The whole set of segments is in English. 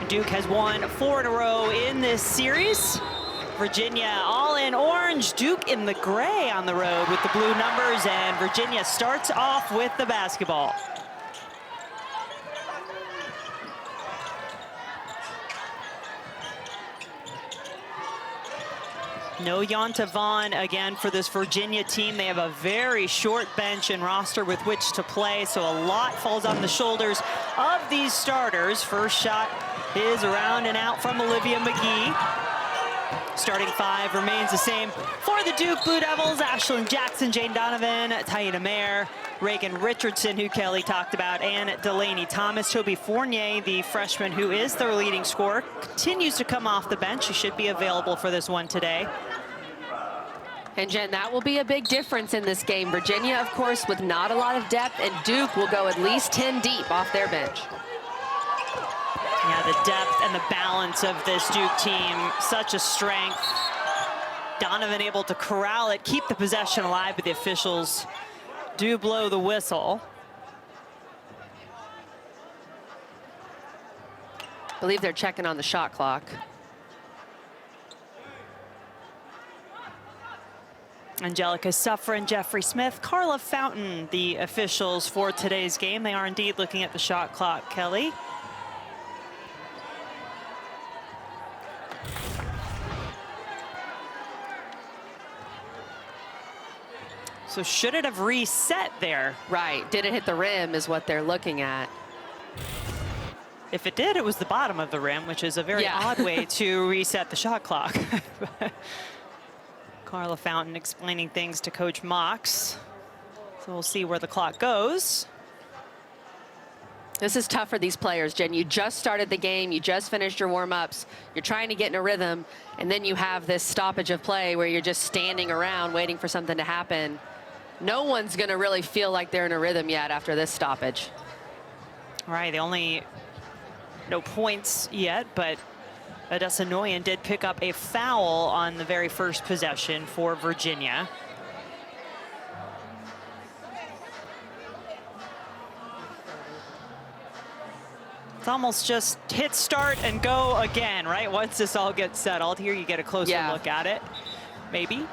Duke has won 4 in a row in this series. Virginia all in orange, Duke in the gray on the road with the blue numbers, and Virginia starts off with the basketball. No Yonta Vaughn again for this Virginia team. They have a very short bench and roster with which to play, so a lot falls on the shoulders of these starters. First shot is around and out from Olivia McGee. Starting 5 remains the same for the Duke Blue Devils. Ashlyn Jackson, Jane Donovan, Taina Mair, Reagan Richardson, who Kelly talked about, and Delaney Thomas. Toby Fournier, the freshman who is their leading scorer, continues to come off the bench. She should be available for this one today. And Jen, that will be a big difference in this game. Virginia, of course, with not a lot of depth, and Duke will go at least 10 deep off their bench. Yeah, the depth and the balance of this Duke team, such a strength. Donovan able to corral it, keep the possession alive, but the officials do blow the whistle. I believe they're checking on the shot clock. Angelica Suffren, Jeffrey Smith, Carla Fountain, the officials for today's game. They are indeed looking at the shot clock, Kelly. So should it have reset there? Right, did it hit the rim is what they're looking at. If it did, it was the bottom of the rim, which is a very odd way to reset the shot clock. Carla Fountain explaining things to Coach Mox. So we'll see where the clock goes. This is tough for these players, Jen. You just started the game, you just finished your warm-ups, you're trying to get in a rhythm, and then you have this stoppage of play where you're just standing around waiting for something to happen. No one's gonna really feel like they're in a rhythm yet after this stoppage. Right, no points yet, but Odessa Noyan did pick up a foul on the very first possession for Virginia. It's almost just hit start and go again, right? Once this all gets settled, here you get a closer look at it, maybe.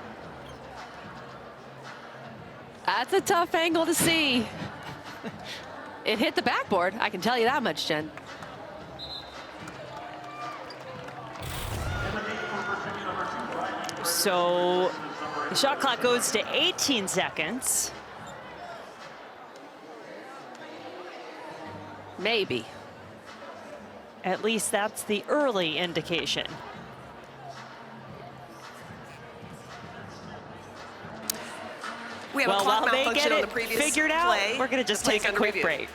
That's a tough angle to see. It hit the backboard, I can tell you that much, Jen. So the shot clock goes to 18 seconds. Maybe. At least that's the early indication. We have a clock malfunction on the previous figured out, play. we're going to just take a quick break.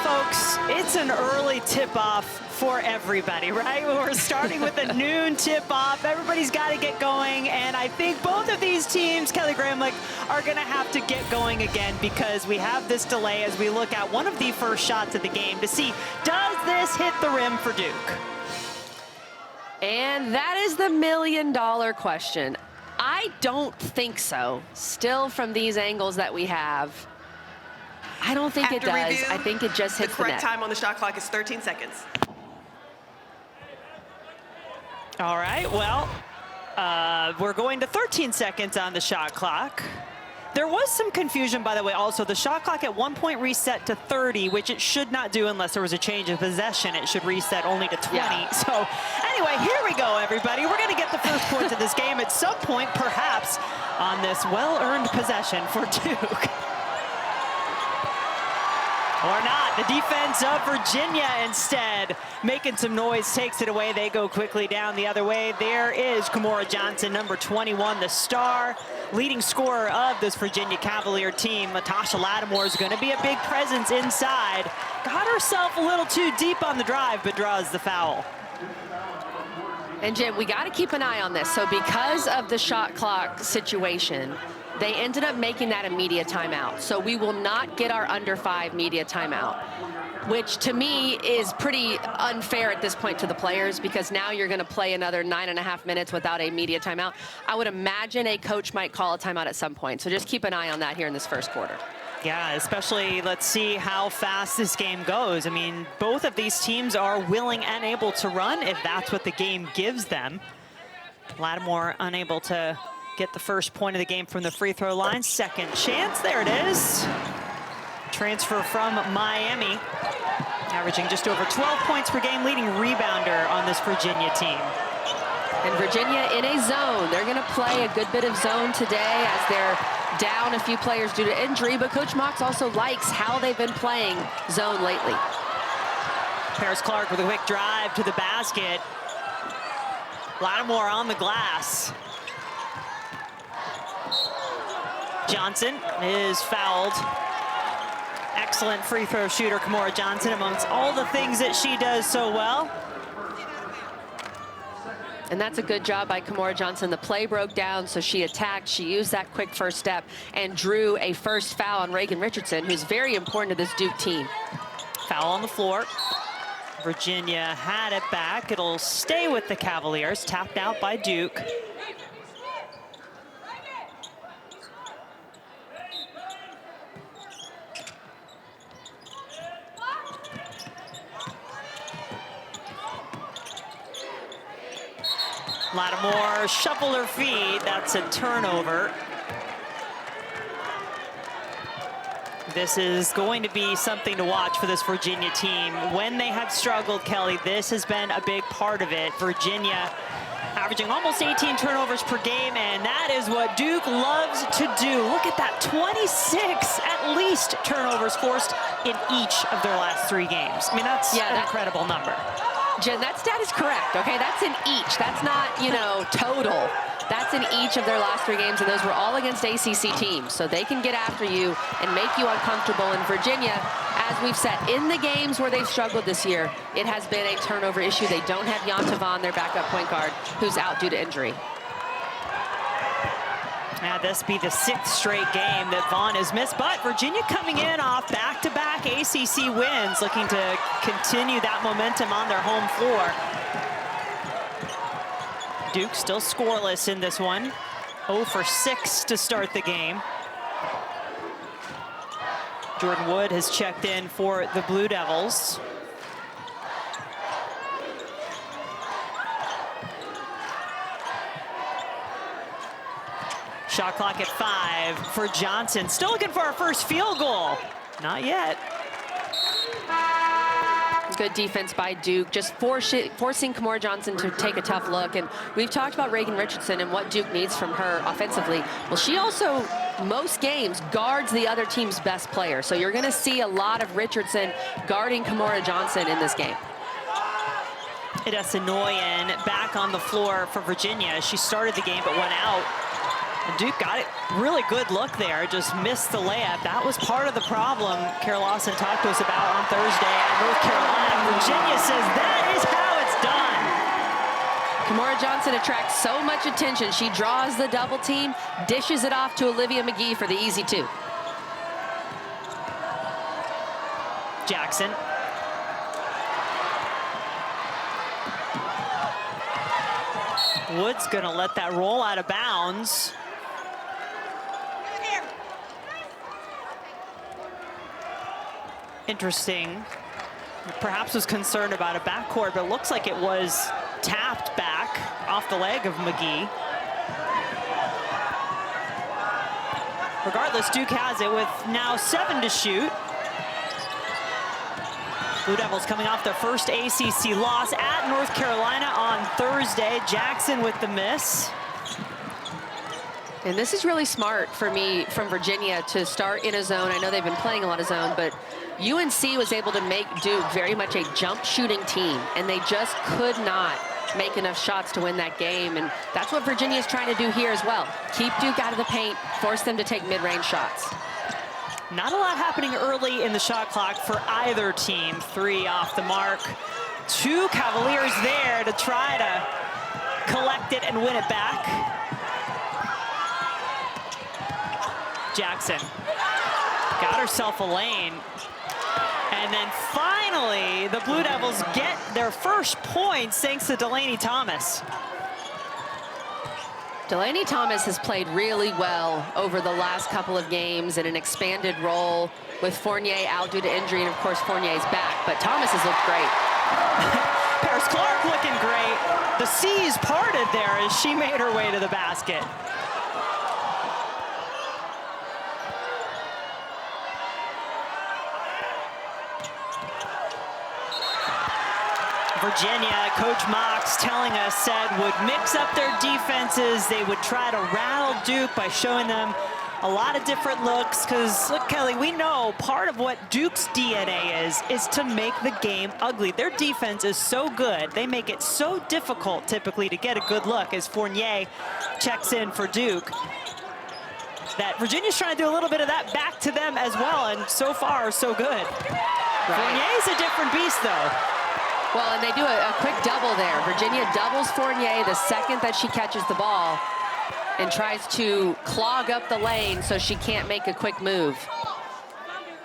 folks, it's an early tip-off for everybody, right? We're starting with a noon tip-off. Everybody's got to get going, and I think both of these teams, Kelly Gramlich, are going to have to get going again because we have this delay as we look at one of the first shots of the game to see, does this hit the rim for Duke? And that is the million-dollar question. I don't think so. Still, from these angles that we have, I don't think it does. I think it just hits the net. The correct time on the shot clock is 13 seconds. All right, well, we're going to 13 seconds on the shot clock. There was some confusion, by the way, also. The shot clock at one point reset to 30, which it should not do unless there was a change of possession. It should reset only to 20. Yeah. So anyway, here we go, everybody. We're going to get the first points of this game at some point, perhaps, on this well-earned possession for Duke. Or not. The defense of Virginia instead making some noise, takes it away. They go quickly down the other way. There is Kimora Johnson, number 21, the star, leading scorer of this Virginia Cavalier team. Latasha Lattimore is going to be a big presence inside. Got herself a little too deep on the drive, but draws the foul. And Jim, we got to keep an eye on this. So because of the shot clock situation, they ended up making that a media timeout. So we will not get our under 5 media timeout, which to me is pretty unfair at this point to the players, because now you're going to play another 9.5 minutes without a media timeout. I would imagine a coach might call a timeout at some point. So just keep an eye on that here in this first quarter. Yeah, especially let's see how fast this game goes. I mean, both of these teams are willing and able to run if that's what the game gives them. Lattimore unable to get the first point of the game from the free throw line. Second chance, there it is. Transfer from Miami, averaging just over 12 points per game, leading rebounder on this Virginia team. And Virginia in a zone. They're going to play a good bit of zone today as they're down a few players due to injury, but Coach Mox also likes how they've been playing zone lately. Paris Clark with a quick drive to the basket. Lattimore on the glass. Johnson is fouled. Excellent free throw shooter, Kimora Johnson, amongst all the things that she does so well. And that's a good job by Kimora Johnson. The play broke down, so she attacked. She used that quick first step and drew a first foul on Reagan Richardson, who's very important to this Duke team. Foul on the floor. Virginia had it back. It'll stay with the Cavaliers, tapped out by Duke. Lattimore shuffled her feet. That's a turnover. This is going to be something to watch for this Virginia team. When they have struggled, Kelly, this has been a big part of it. Virginia averaging almost 18 turnovers per game, and that is what Duke loves to do. Look at that, 26 at least turnovers forced in each of their last 3 games. I mean, that's an incredible number. Jen, that stat is correct, okay? That's in each. That's not, you know, total. That's in each of their last 3 games, and those were all against ACC teams. So they can get after you and make you uncomfortable. In Virginia, as we've said, in the games where they've struggled this year, it has been a turnover issue. They don't have Yonta Vaughn, their backup point guard, who's out due to injury. Now this be the 6th straight game that Vaughn has missed, but Virginia coming in off back-to-back ACC wins, looking to continue that momentum on their home floor. Duke still scoreless in this one. 0 for 6 to start the game. Jordan Wood has checked in for the Blue Devils. Shot clock at 5 for Johnson. Still looking for our first field goal. Not yet. Good defense by Duke, just forcing Kimora Johnson to take a tough look. And we've talked about Reagan Richardson and what Duke needs from her offensively. Well, she also, most games, guards the other team's best player. So you're going to see a lot of Richardson guarding Kimora Johnson in this game. Edessa Noyen back on the floor for Virginia. She started the game but went out And Duke got it. Really good look there. Just missed the layup. That was part of the problem Carol Lawson talked to us about on Thursday at North Carolina. Virginia says that is how it's done. Kimora Johnson attracts so much attention. She draws the double team, dishes it off to Olivia McGee for the easy two. Jackson. Wood's gonna let that roll out of bounds. Interesting. Perhaps was concerned about a backcourt, but it looks like it was tapped back off the leg of McGee. Regardless, Duke has it with now 7 to shoot. Blue Devils coming off their first ACC loss at North Carolina on Thursday. Jackson with the miss. And this is really smart for me from Virginia to start in a zone. I know they've been playing a lot of zone, but UNC was able to make Duke very much a jump shooting team, and they just could not make enough shots to win that game. And that's what Virginia is trying to do here as well. Keep Duke out of the paint, force them to take mid-range shots. Not a lot happening early in the shot clock for either team. 3 off the mark. 2 Cavaliers there to try to collect it and win it back. Jackson got herself a lane. And then finally, the Blue Devils get their first points thanks to Delaney Thomas. Delaney Thomas has played really well over the last couple of games in an expanded role with Fournier out due to injury, and of course Fournier's back, but Thomas has looked great. Paris Clark looking great. The seas parted there as she made her way to the basket. Virginia, Coach Mox telling us, said would mix up their defenses. They would try to rattle Duke by showing them a lot of different looks. Because, look, Kelly, we know part of what Duke's DNA is to make the game ugly. Their defense is so good. They make it so difficult, typically, to get a good look as Fournier checks in for Duke. That Virginia's trying to do a little bit of that back to them as well, and so far, so good. Right. Fournier's a different beast, though. Well, and they do a quick double there. Virginia doubles Fournier the second that she catches the ball and tries to clog up the lane so she can't make a quick move.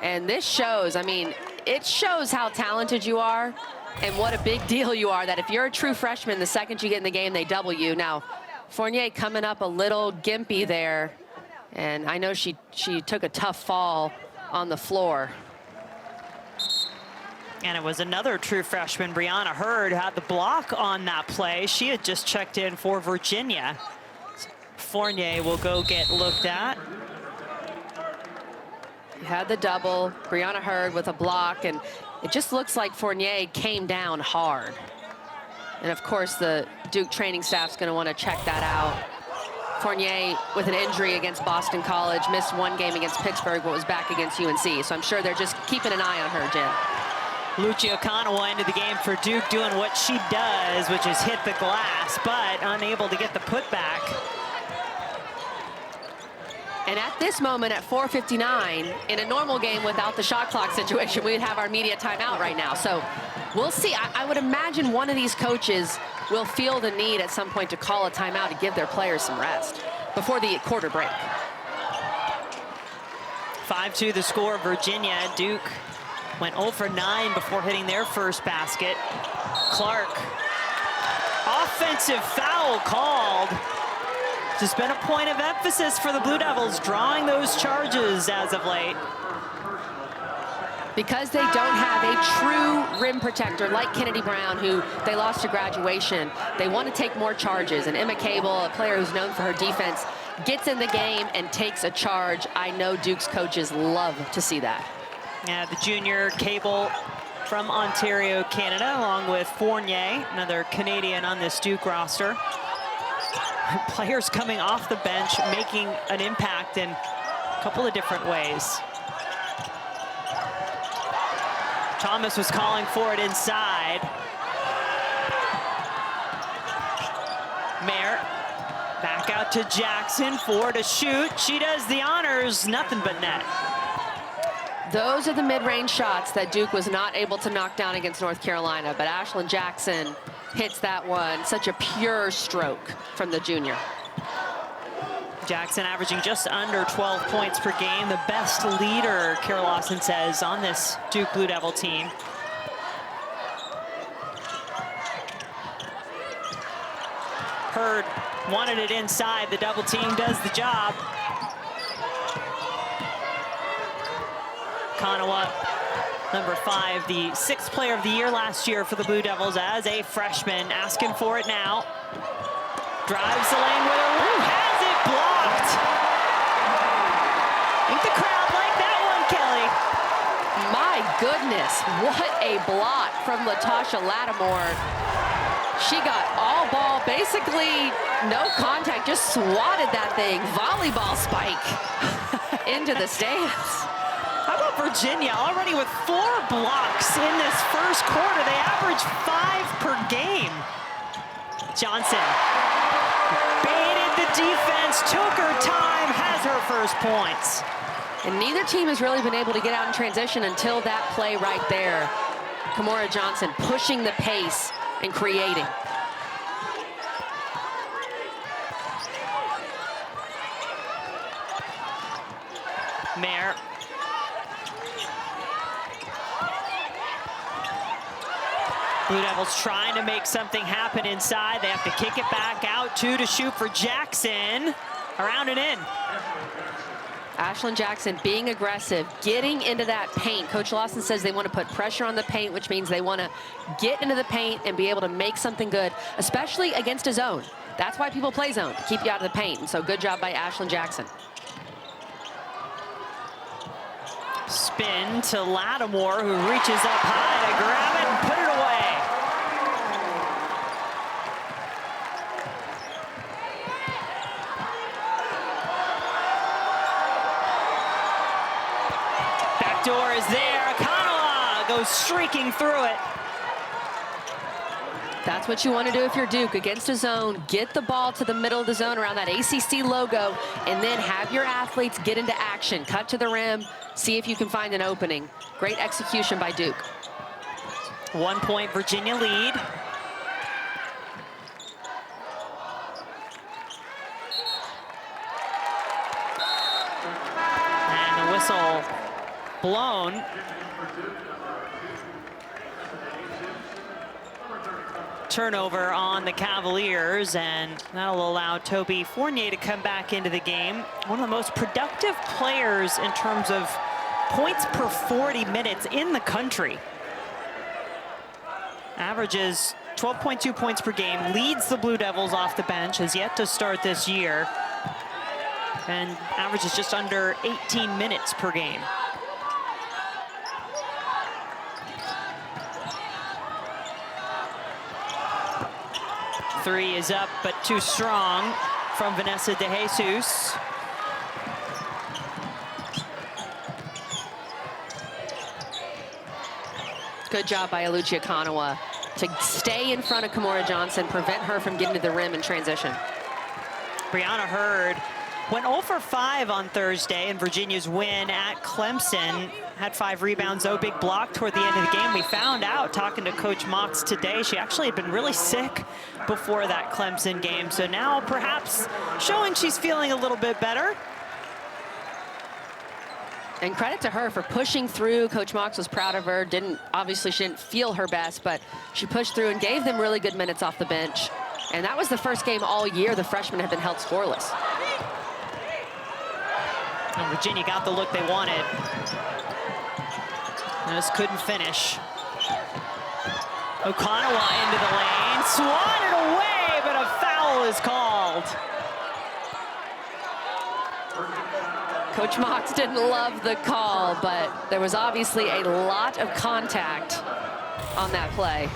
And this shows, I mean, it shows how talented you are and what a big deal you are, that if you're a true freshman, the second you get in the game, they double you. Now, Fournier coming up a little gimpy there, and I know she took a tough fall on the floor. And it was another true freshman, Brianna Hurd, had the block on that play. She had just checked in for Virginia. Fournier will go get looked at. You had the double, Brianna Hurd with a block, and it just looks like Fournier came down hard. And of course, the Duke training staff's gonna wanna check that out. Fournier with an injury against Boston College, missed 1 game against Pittsburgh, but was back against UNC. So I'm sure they're just keeping an eye on her, Jen. Oluchi Okananwa into the game for Duke, doing what she does, which is hit the glass, but unable to get the putback. And at this moment, at 4:59, in a normal game without the shot clock situation, we'd have our media timeout right now. So we'll see. I would imagine one of these coaches will feel the need at some point to call a timeout to give their players some rest before the quarter break. 5-2 the score. Virginia. Duke went 0 for 9 before hitting their first basket. Clark, offensive foul called. This has been a point of emphasis for the Blue Devils, drawing those charges as of late. Because they don't have a true rim protector like Kennedy Brown, who they lost to graduation, they want to take more charges. And Emma Cable, a player who's known for her defense, gets in the game and takes a charge. I know Duke's coaches love to see that. Yeah, the junior Cable from Ontario, Canada, along with Fournier, another Canadian on this Duke roster. Players coming off the bench, making an impact in a couple of different ways. Thomas was calling for it inside. Mair back Back out to Jackson, 4 to shoot. She does the honors, nothing but net. Those are the mid-range shots that Duke was not able to knock down against North Carolina, but Ashlyn Jackson hits that one. Such a pure stroke from the junior. Jackson averaging just under 12 points per game. The best leader, Carol Lawson says, on this Duke Blue Devil team. Hurd wanted it inside. The double team does the job. Okananwa, number 5, the 6th player of the year last year for the Blue Devils as a freshman, asking for it now. Drives the lane with a loop, has it blocked. Think the crowd like that one, Kelly. My goodness, what a block from Latasha Lattimore. She got all ball, basically no contact, just swatted that thing. Volleyball spike into the stands. How about Virginia already with 4 blocks in this first quarter? They average 5 per game. Johnson baited the defense, took her time, has her first points. And neither team has really been able to get out in transition until that play right there. Kimora Johnson pushing the pace and creating. Mair. Blue Devils trying to make something happen inside. They have to kick it back out, 2 to shoot for Jackson. Around and in. Ashlyn Jackson being aggressive, getting into that paint. Coach Lawson says they want to put pressure on the paint, which means they want to get into the paint and be able to make something good, especially against a zone. That's why people play zone, to keep you out of the paint. And so good job by Ashlyn Jackson. Spin to Lattimore, who reaches up high to grab it and put it away. Back door is there. Okananwa goes streaking through it. That's what you want to do if you're Duke. Against a zone, get the ball to the middle of the zone around that ACC logo, and then have your athletes get into action. Cut to the rim, see if you can find an opening. Great execution by Duke. 1 point Virginia lead. And the whistle blown. Turnover on the Cavaliers, and that'll allow Toby Fournier to come back into the game. One of the most productive players in terms of points per 40 minutes in the country. Averages 12.2 points per game, leads the Blue Devils off the bench, has yet to start this year, and averages just under 18 minutes per game. Three is up, but too strong from Vanessa De Jesus. Good job by Oluchi Okananwa to stay in front of Kimora Johnson, prevent her from getting to the rim in transition. Brianna Hurd went 0 for 5 on Thursday in Virginia's win at Clemson. Had 5 rebounds, though, big block toward the end of the game. We found out, talking to Coach Mox today, she actually had been really sick before that Clemson game. So now perhaps showing she's feeling a little bit better. And credit to her for pushing through. Coach Mox was proud of her. Obviously, she didn't feel her best, but she pushed through and gave them really good minutes off the bench. And that was the first game all year the freshmen have been held scoreless. And Virginia got the look they wanted. Just couldn't finish. Okananwa into the lane, swatted away, but a foul is called. Coach Mox didn't love the call, but there was obviously a lot of contact on that play.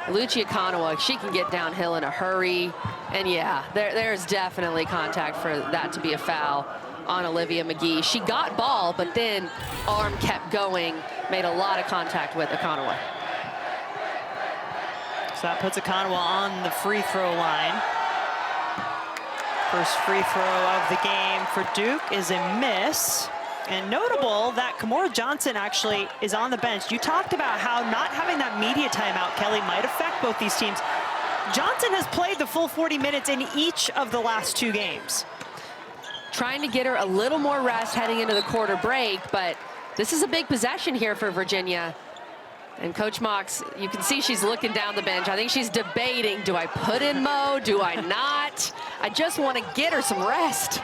Oluchi Okananwa, she can get downhill in a hurry. And yeah, there's definitely contact for that to be a foul on Olivia McGee. She got ball, but then arm kept going, made a lot of contact with Okananwa. So that puts Okananwa on the free throw line. First free throw of the game for Duke is a miss. And notable that Kimora Johnson actually is on the bench. You talked about how not having that media timeout, Kelly, might affect both these teams. Johnson has played the full 40 minutes in each of the last 2 games. Trying to get her a little more rest heading into the quarter break, but this is a big possession here for Virginia. And Coach Mox, you can see she's looking down the bench. I think she's debating, do I put in Mo? Do I not? I just want to get her some rest.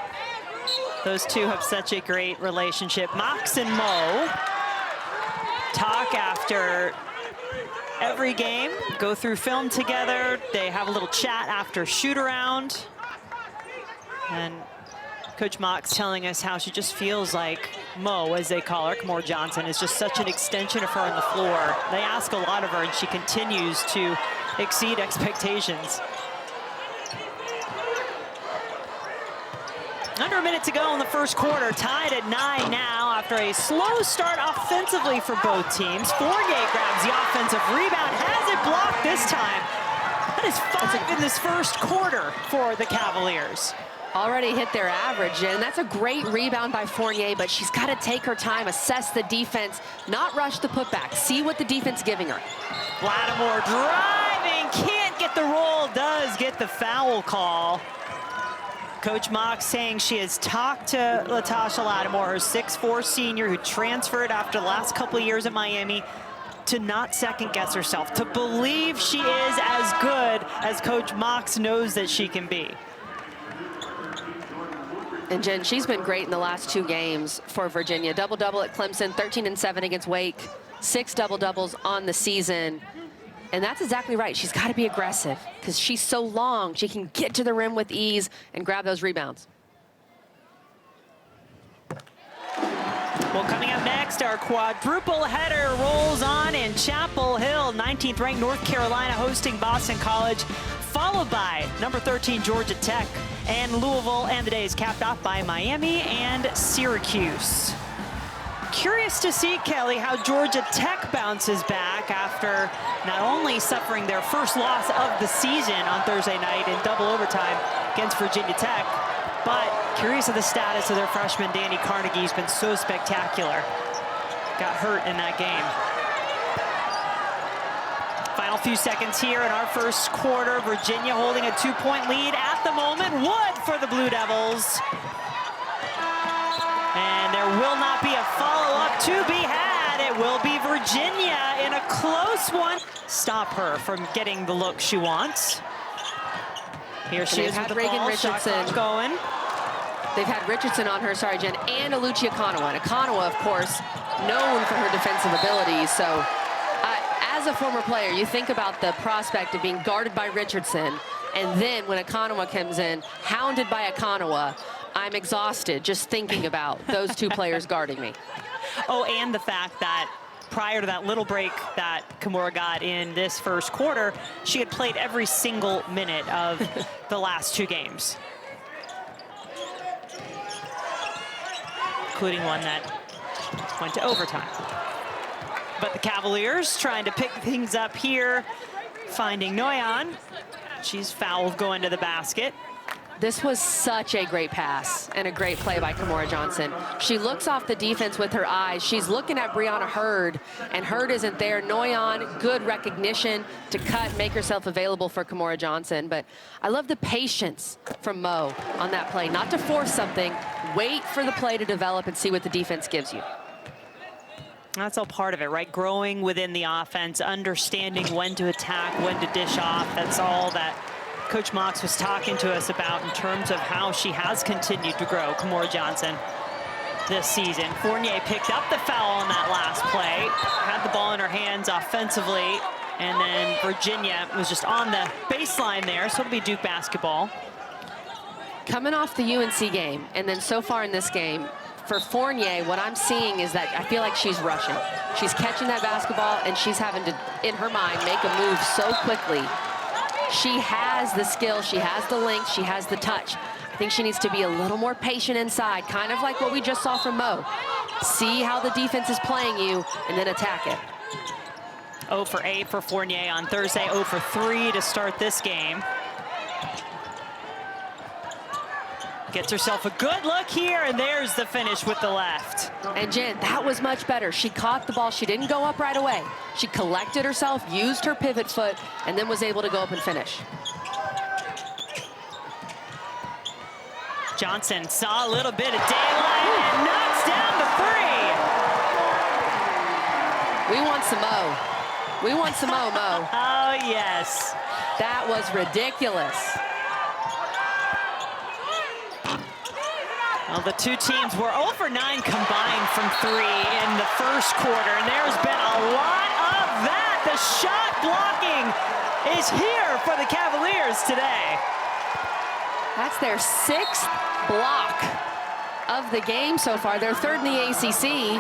Those two have such a great relationship. Mox and Mo talk after every game, go through film together. They have a little chat after shoot around. And Coach Mox telling us how she just feels like Mo, as they call her, Kimora Johnson, is just such an extension of her on the floor. They ask a lot of her, and she continues to exceed expectations. Under a minute to go in the first quarter, tied at 9 now after a slow start offensively for both teams. Fournier grabs the offensive rebound, has it blocked this time. That is 5 in this first quarter for the Cavaliers. Already hit their average, and that's a great rebound by Fournier, but she's got to take her time, assess the defense, not rush the putback, see what the defense is giving her. Lattimore driving, can't get the roll, does get the foul call. Coach Mox saying she has talked to Latasha Lattimore, her 6'4" senior who transferred after the last couple of years at Miami, to not second guess herself, to believe she is as good as Coach Mox knows that she can be. And Jen, she's been great in the last 2 games for Virginia. Double-double at Clemson, 13-7 against Wake, 6 double-doubles on the season. And that's exactly right. She's got to be aggressive because she's so long. She can get to the rim with ease and grab those rebounds. Well, coming up next, our quadruple header rolls on in Chapel Hill. 19th ranked North Carolina hosting Boston College, followed by number 13 Georgia Tech and Louisville, and the day is capped off by Miami and Syracuse. Curious to see, Kelly, how Georgia Tech bounces back after not only suffering their first loss of the season on Thursday night in double overtime against Virginia Tech, but curious of the status of their freshman Danny Carnegie. He's been so spectacular. Got hurt in that game. Final few seconds here in our first quarter. Virginia holding a 2-point lead at the moment. Wood for the Blue Devils. And there will not be a follow-up to be had. It will be Virginia in a close one. Stop her from getting the look she wants. Here she is with the ball. Richardson going. They've had Richardson on her, sorry, Jen, and Oluchi Okananwa. And Okananwa, of course, known for her defensive abilities. So as a former player, you think about the prospect of being guarded by Richardson, and then when Okananwa comes in, hounded by Okananwa, I'm exhausted just thinking about those 2 players guarding me. Oh, and the fact that prior to that little break that Kimora got in this first quarter, she had played every single minute of the last 2 games, including one that went to overtime. But the Cavaliers trying to pick things up here, finding Noyan. She's fouled going to the basket. This was such a great pass and a great play by Kimora Johnson. She looks off the defense with her eyes. She's looking at Brianna Hurd, and Hurd isn't there. Noyan, good recognition to cut, make herself available for Kimora Johnson. But I love the patience from Mo on that play. Not to force something, wait for the play to develop and see what the defense gives you. That's all part of it, right? Growing within the offense, understanding when to attack, when to dish off. That's all that Coach Mox was talking to us about in terms of how she has continued to grow, Kimora Johnson, this season. Fournier picked up the foul on that last play, had the ball in her hands offensively, and then Virginia was just on the baseline there, so it'll be Duke basketball. Coming off the UNC game, and then so far in this game, for Fournier, what I'm seeing is that I feel like she's rushing. She's catching that basketball, and she's having to, in her mind, make a move so quickly. She has the skill, she has the length, she has the touch. I think she needs to be a little more patient inside, kind of like what we just saw from Mo. See how the defense is playing you, and then attack it. 0 for 8 for Fournier on Thursday, 0 for 3 to start this game. Gets herself a good look here, and there's the finish with the left. And Jen, that was much better. She caught the ball. She didn't go up right away. She collected herself, used her pivot foot, and then was able to go up and finish. Johnson saw a little bit of daylight and knocks down the three. We want some Mo. We want some Mo, Mo. Oh, yes. That was ridiculous. Well, the two teams were 0 for 9 combined from three in the first quarter, and there's been a lot of that. The shot blocking is here for the Cavaliers today. That's their 6th block of the game so far. They're 3rd in the ACC,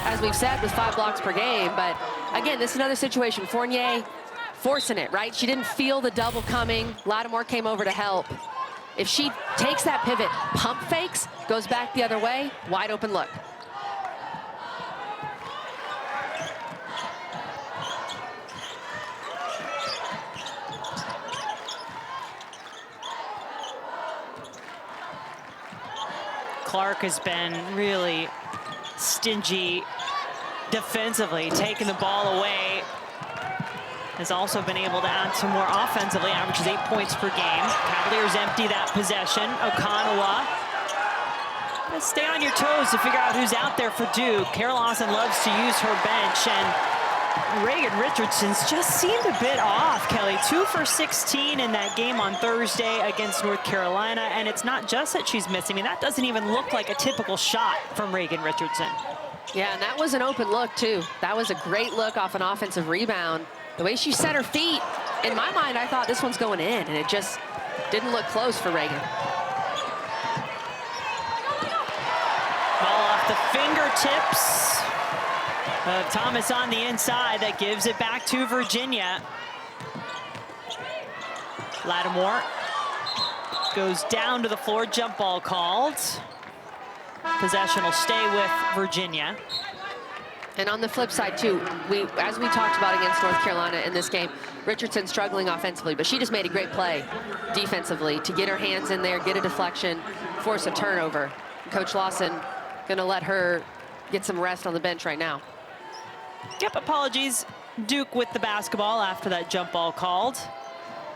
as we've said, with 5 blocks per game. But again, this is another situation. Fournier forcing it, right? She didn't feel the double coming. Lattimore came over to help. If she takes that pivot, pump fakes, goes back the other way, wide open look. Clark has been really stingy defensively, taking the ball away. Has also been able to add some more offensively, averages 8 points per game. Cavaliers empty that possession. Okananwa. Stay on your toes to figure out who's out there for Duke. Carol Lawson loves to use her bench, and Reagan Richardson's just seemed a bit off, Kelly. 2 for 16 in that game on Thursday against North Carolina, and it's not just that she's missing. I mean, that doesn't even look like a typical shot from Reagan Richardson. Yeah, and that was an open look, too. That was a great look off an offensive rebound. The way she set her feet, in my mind, I thought this one's going in, and it just didn't look close for Reagan. Ball off the fingertips of Thomas on the inside. That gives it back to Virginia. Lattimore goes down to the floor. Jump ball called. Possession will stay with Virginia. And on the flip side, too, as we talked about against North Carolina in this game, Richardson struggling offensively, but she just made a great play defensively to get her hands in there, get a deflection, force a turnover. Coach Lawson going to let her get some rest on the bench right now. Yep, apologies. Duke with the basketball after that jump ball called.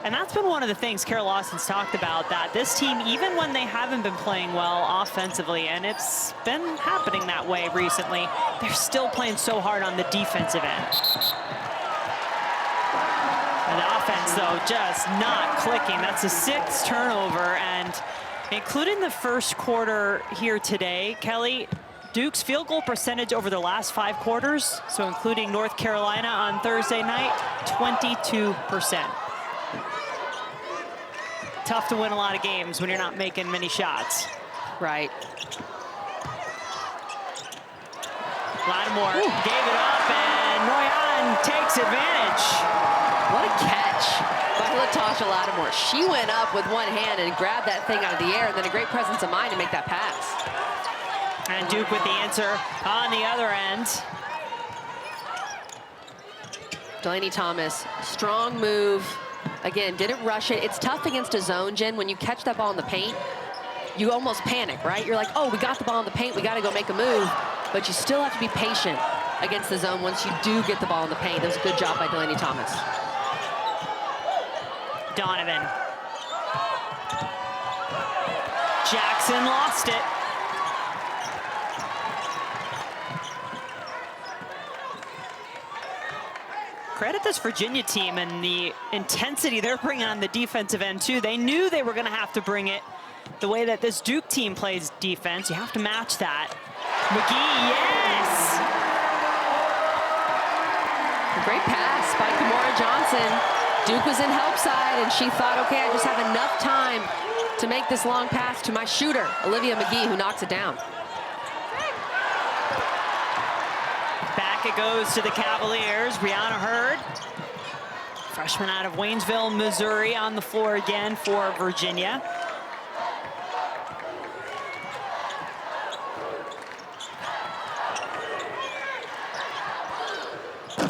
And that's been one of the things Carol Lawson's talked about, that this team, even when they haven't been playing well offensively, and it's been happening that way recently, they're still playing so hard on the defensive end. And the offense, though, just not clicking. That's a 6th turnover, and including the first quarter here today, Kelly, Duke's field goal percentage over the last 5 quarters, so including North Carolina on Thursday night, 22%. Tough to win a lot of games when you're not making many shots. Right. Lattimore gave it up, and Noyan takes advantage. What a catch by Latasha Lattimore. She went up with one hand and grabbed that thing out of the air, and then a great presence of mind to make that pass. And Duke with the answer on the other end. Delaney Thomas, strong move. Again, didn't rush it. It's tough against a zone, Jen. When you catch that ball in the paint, you almost panic, right? You're like, oh, we got the ball in the paint. We got to go make a move. But you still have to be patient against the zone once you do get the ball in the paint. That was a good job by Delaney Thomas. Donovan. Jackson lost it. Credit this Virginia team and the intensity they're bringing on the defensive end, too. They knew they were going to have to bring it the way that this Duke team plays defense. You have to match that. McGee, yes! A great pass by Kimora Johnson. Duke was in help side, and she thought, okay, I just have enough time to make this long pass to my shooter, Olivia McGee, who knocks it down. Back it goes to the Cavaliers. Brianna Hurd, freshman out of Waynesville, Missouri, on the floor again for Virginia.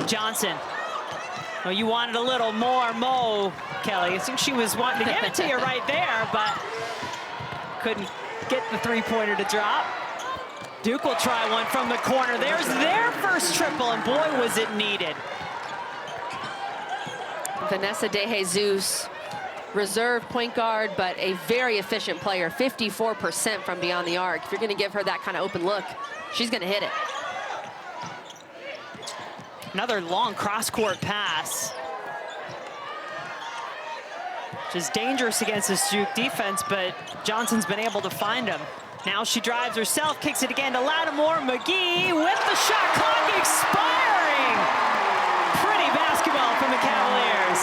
Johnson. Well, you wanted a little more Mo, Kelly. I think she was wanting to give it to you right there, but couldn't get the three-pointer to drop. Duke will try one from the corner. There's their first triple, and boy, was it needed. Vanessa De Jesus, reserve point guard, but a very efficient player, 54% from beyond the arc. If you're going to give her that kind of open look, she's going to hit it. Another long cross-court pass, which is dangerous against this Duke defense, but Johnson's been able to find him. Now she drives herself, kicks it again to Lattimore. McGee with the shot clock expiring. Pretty basketball from the Cavaliers.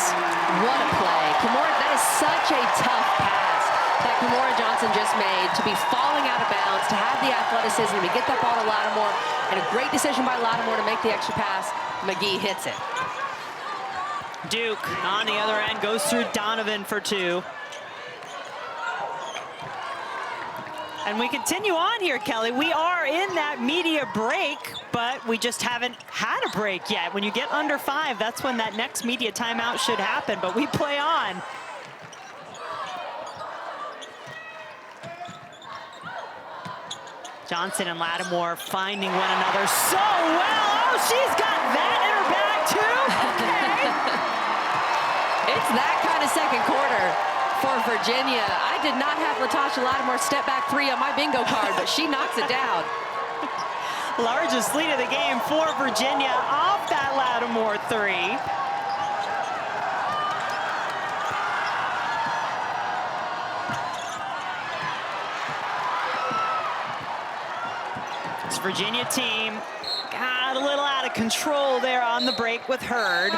What a play. Kimora, that is such a tough pass that Kimora Johnson just made, to be falling out of bounds, to have the athleticism, to get that ball to Lattimore, and a great decision by Lattimore to make the extra pass. McGee hits it. Duke on the other end goes through Donovan for two. And we continue on here, Kelly. We are in that media break, but we just haven't had a break yet. When you get under 5, that's when that next media timeout should happen, but we play on. Johnson and Lattimore finding one another so well. Oh, she's got that in her bag too? Okay. It's that kind of second quarter for Virginia. I did not have Latasha Lattimore step back three on my bingo card, but she knocks it down. Largest lead of the game for Virginia off that Lattimore three. This Virginia team got a little out of control there on the break with Hurd.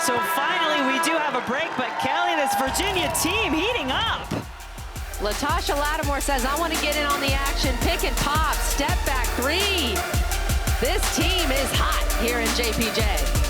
So finally we do have a break, but Kelly, this Virginia team heating up. Latasha Lattimore says, I want to get in on the action. Pick and pop, step back three. This team is hot here in JPJ.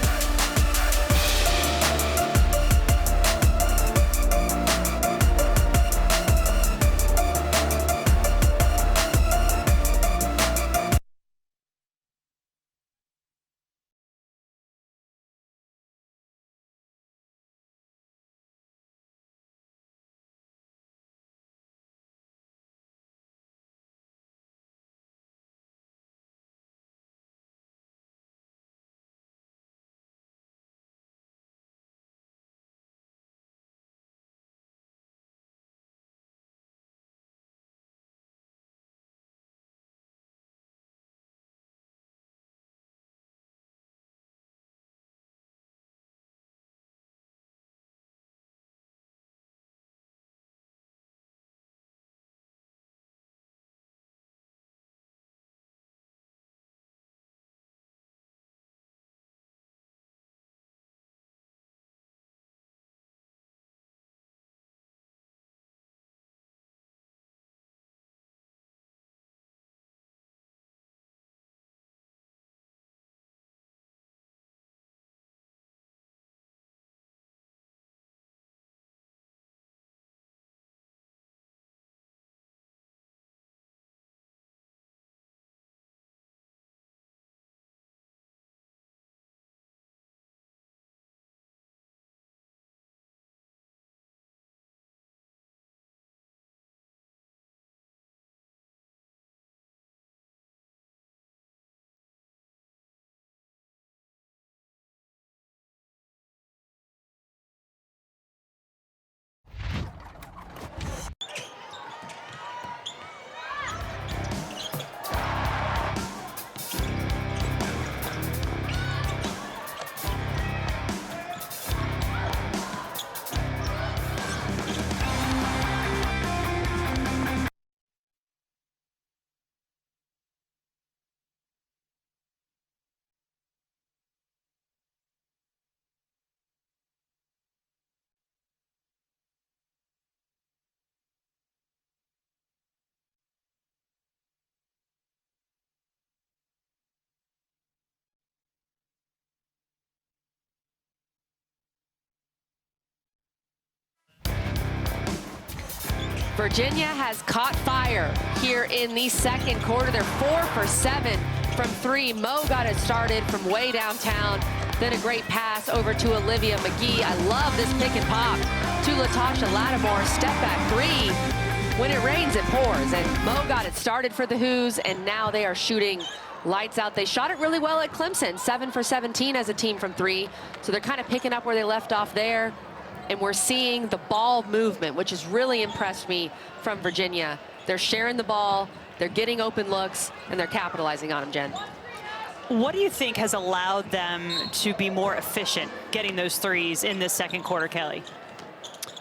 Virginia has caught fire here in the second quarter. They're 4 for 7 from three. Mo got it started from way downtown. Then a great pass over to Olivia McGee. I love this pick and pop to Latasha Lattimore. Step back three. when it rains, it pours. And Mo got it started for the Hoos, and now they are shooting lights out. They shot it really well at Clemson, 7 for 17 as a team from 3. So they're kind of picking up where they left off there. And we're seeing the ball movement, which has really impressed me from Virginia. They're sharing the ball, they're getting open looks, and they're capitalizing on them, Jen. What do you think has allowed them to be more efficient getting those threes in this second quarter, Kelly?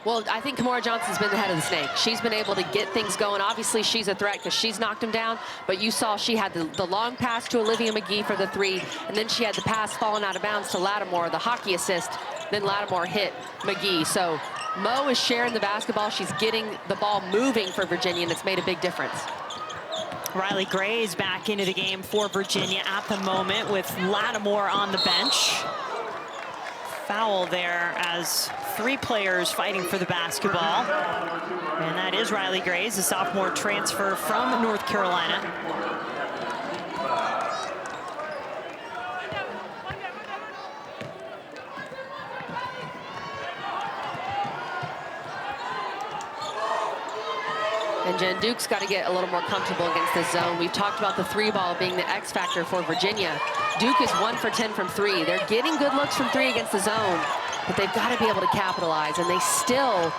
Well, I think Kimora Johnson's been the head of the snake. She's been able to get things going. Obviously, she's a threat because she's knocked him down. But you saw she had the long pass to Olivia McGee for the 3. And then she had the pass falling out of bounds to Lattimore, the hockey assist. Then Lattimore hit McGee. So Mo is sharing the basketball. She's getting the ball moving for Virginia, and it's made a big difference. Riley Gray's back into the game for Virginia at the moment with Lattimore on the bench. Foul there as 3 players fighting for the basketball. And that is Riley Gray's, a sophomore transfer from North Carolina. And Jen, Duke's got to get a little more comfortable against this zone. We've talked about the 3 ball being the X factor for Virginia. Duke is 1 for 10 from 3. They're getting good looks from 3 against the zone, but they've got to be able to capitalize. And they still,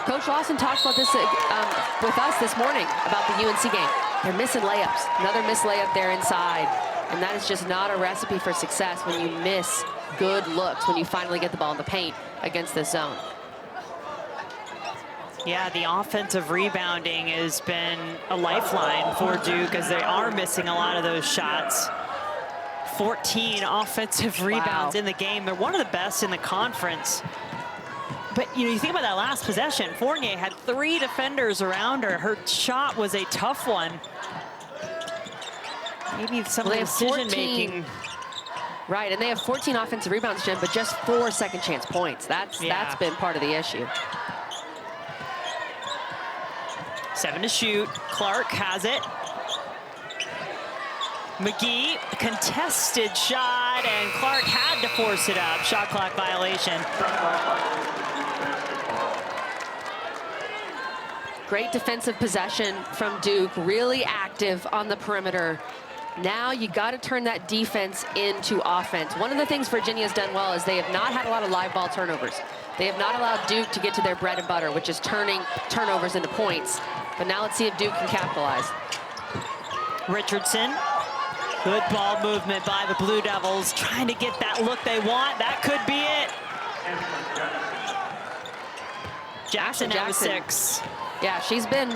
Coach Lawson talked about this with us this morning about the UNC game. They're missing layups. Another missed layup there inside. And that is just not a recipe for success when you miss good looks, when you finally get the ball in the paint against this zone. Yeah, the offensive rebounding has been a lifeline for Duke as they are missing a lot of those shots. 14 offensive rebounds in the game. They're one of the best in the conference. But, you know, you think about that last possession. Fournier had 3 defenders around her. Her shot was a tough one. Maybe some of the decision-making. Right, and they have 14 offensive rebounds, Jen, but just 4 second-chance points. That's been part of the issue. 7 to shoot. Clark has it. McGee, contested shot, and Clark had to force it up. Shot clock violation. Great defensive possession from Duke, really active on the perimeter. Now you got to turn that defense into offense. One of the things Virginia's done well is they have not had a lot of live ball turnovers. They have not allowed Duke to get to their bread and butter, which is turning turnovers into points. But now let's see if Duke can capitalize. Richardson, good ball movement by the Blue Devils, trying to get that look they want. That could be it. Jackson now with 6. Yeah, she's been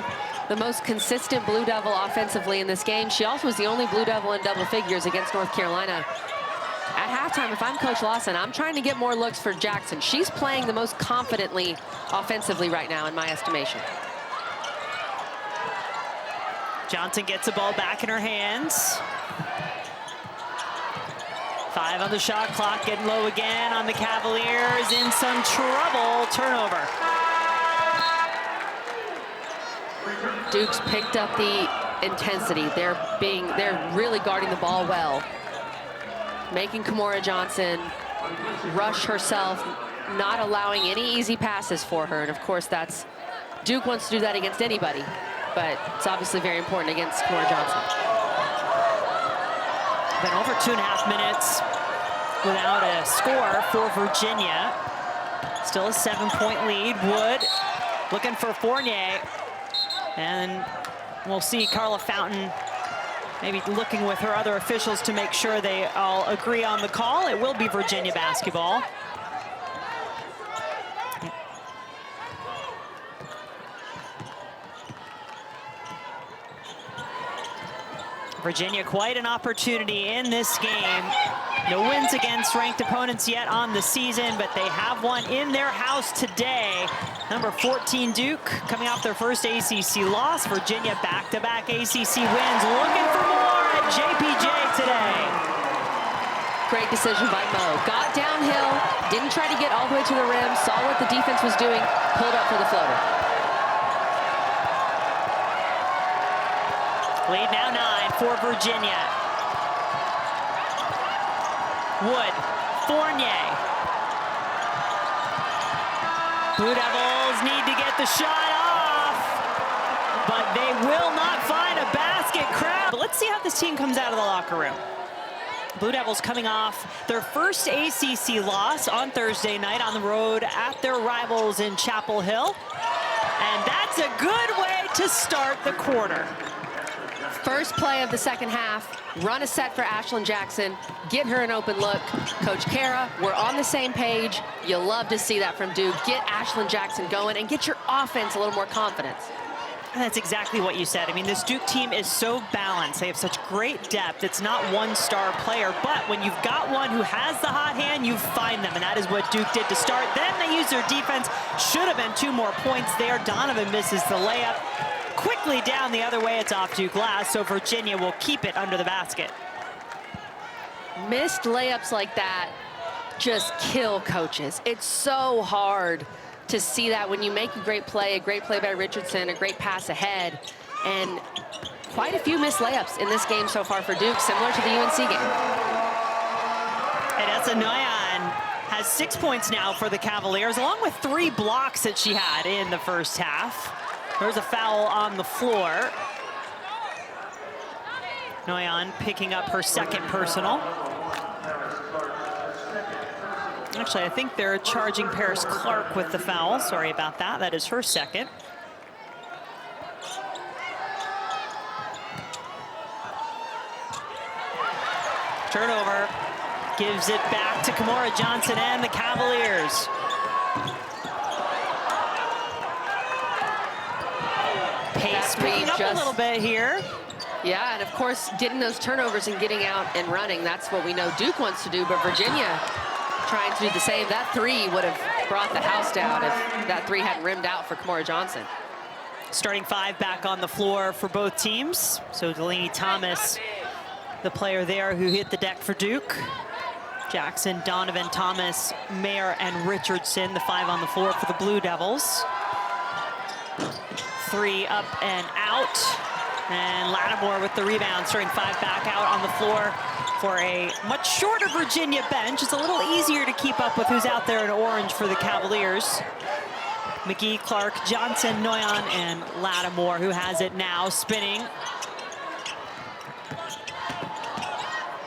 the most consistent Blue Devil offensively in this game. She also was the only Blue Devil in double figures against North Carolina. At halftime, if I'm Coach Lawson, I'm trying to get more looks for Jackson. She's playing the most confidently offensively right now, in my estimation. Johnson gets the ball back in her hands. 5 on the shot clock, getting low again on the Cavaliers. In some trouble, turnover. Duke's picked up the intensity. They're really guarding the ball well. Making Kimora Johnson rush herself, not allowing any easy passes for her. And of course, Duke wants to do that against anybody, but it's obviously very important against Kimora Johnson. Been over 2.5 minutes without a score for Virginia. Still a 7-point lead. Wood looking for Fournier. And we'll see Carla Fountain maybe looking with her other officials to make sure they all agree on the call. It will be Virginia basketball. Virginia, quite an opportunity in this game. No wins against ranked opponents yet on the season, but they have one in their house today. Number 14 Duke coming off their first ACC loss. Virginia back-to-back ACC wins. Looking for more at JPJ today. Great decision by Mo. Got downhill, didn't try to get all the way to the rim, saw what the defense was doing, pulled up for the floater. Lead now 9 for Virginia. Wood, Fournier. Blue Devils need to get the shot off. but they will not find a basket. Crowd. But let's see how this team comes out of the locker room. Blue Devils coming off their first ACC loss on Thursday night on the road at their rivals in Chapel Hill. And that's a good way to start the quarter. First play of the second half, run a set for Ashlyn Jackson, get her an open look. Coach Kara, we're on the same page. You love to see that from Duke. Get Ashlyn Jackson going and get your offense a little more confidence. And that's exactly what you said. I mean, this Duke team is so balanced. They have such great depth. It's not one star player, but when you've got one who has the hot hand, you find them, and that is what Duke did to start. Then they used their defense. Should have been 2 more points there. Donovan misses the layup. Quickly down the other way, it's off Duke glass, so Virginia will keep it under the basket. Missed layups like that just kill coaches. It's so hard to see that when you make a great play by Richardson, a great pass ahead, and quite a few missed layups in this game so far for Duke, similar to the UNC game. And Essa Noyan has 6 points now for the Cavaliers, along with 3 blocks that she had in the first half. There's a foul on the floor. Noyan picking up her second personal. Actually, I think they're charging Paris Clark with the foul. Sorry about that. That is her second. Turnover. Gives it back to Kimora Johnson and the Cavaliers. Pace picking up a little bit here. Yeah, and of course, getting those turnovers and getting out and running, that's what we know Duke wants to do, but Virginia trying to do the same. That 3 would have brought the house down if that 3 hadn't rimmed out for Kimora Johnson. Starting 5 back on the floor for both teams. So Delaney Thomas, the player there who hit the deck for Duke. Jackson, Donovan, Thomas, Mair, and Richardson, the 5 on the floor for the Blue Devils. 3 up and out. And Lattimore with the rebound, starting 5 back out on the floor for a much shorter Virginia bench. It's a little easier to keep up with who's out there in orange for the Cavaliers. McGee, Clark, Johnson, Noyan, and Lattimore, who has it now, spinning.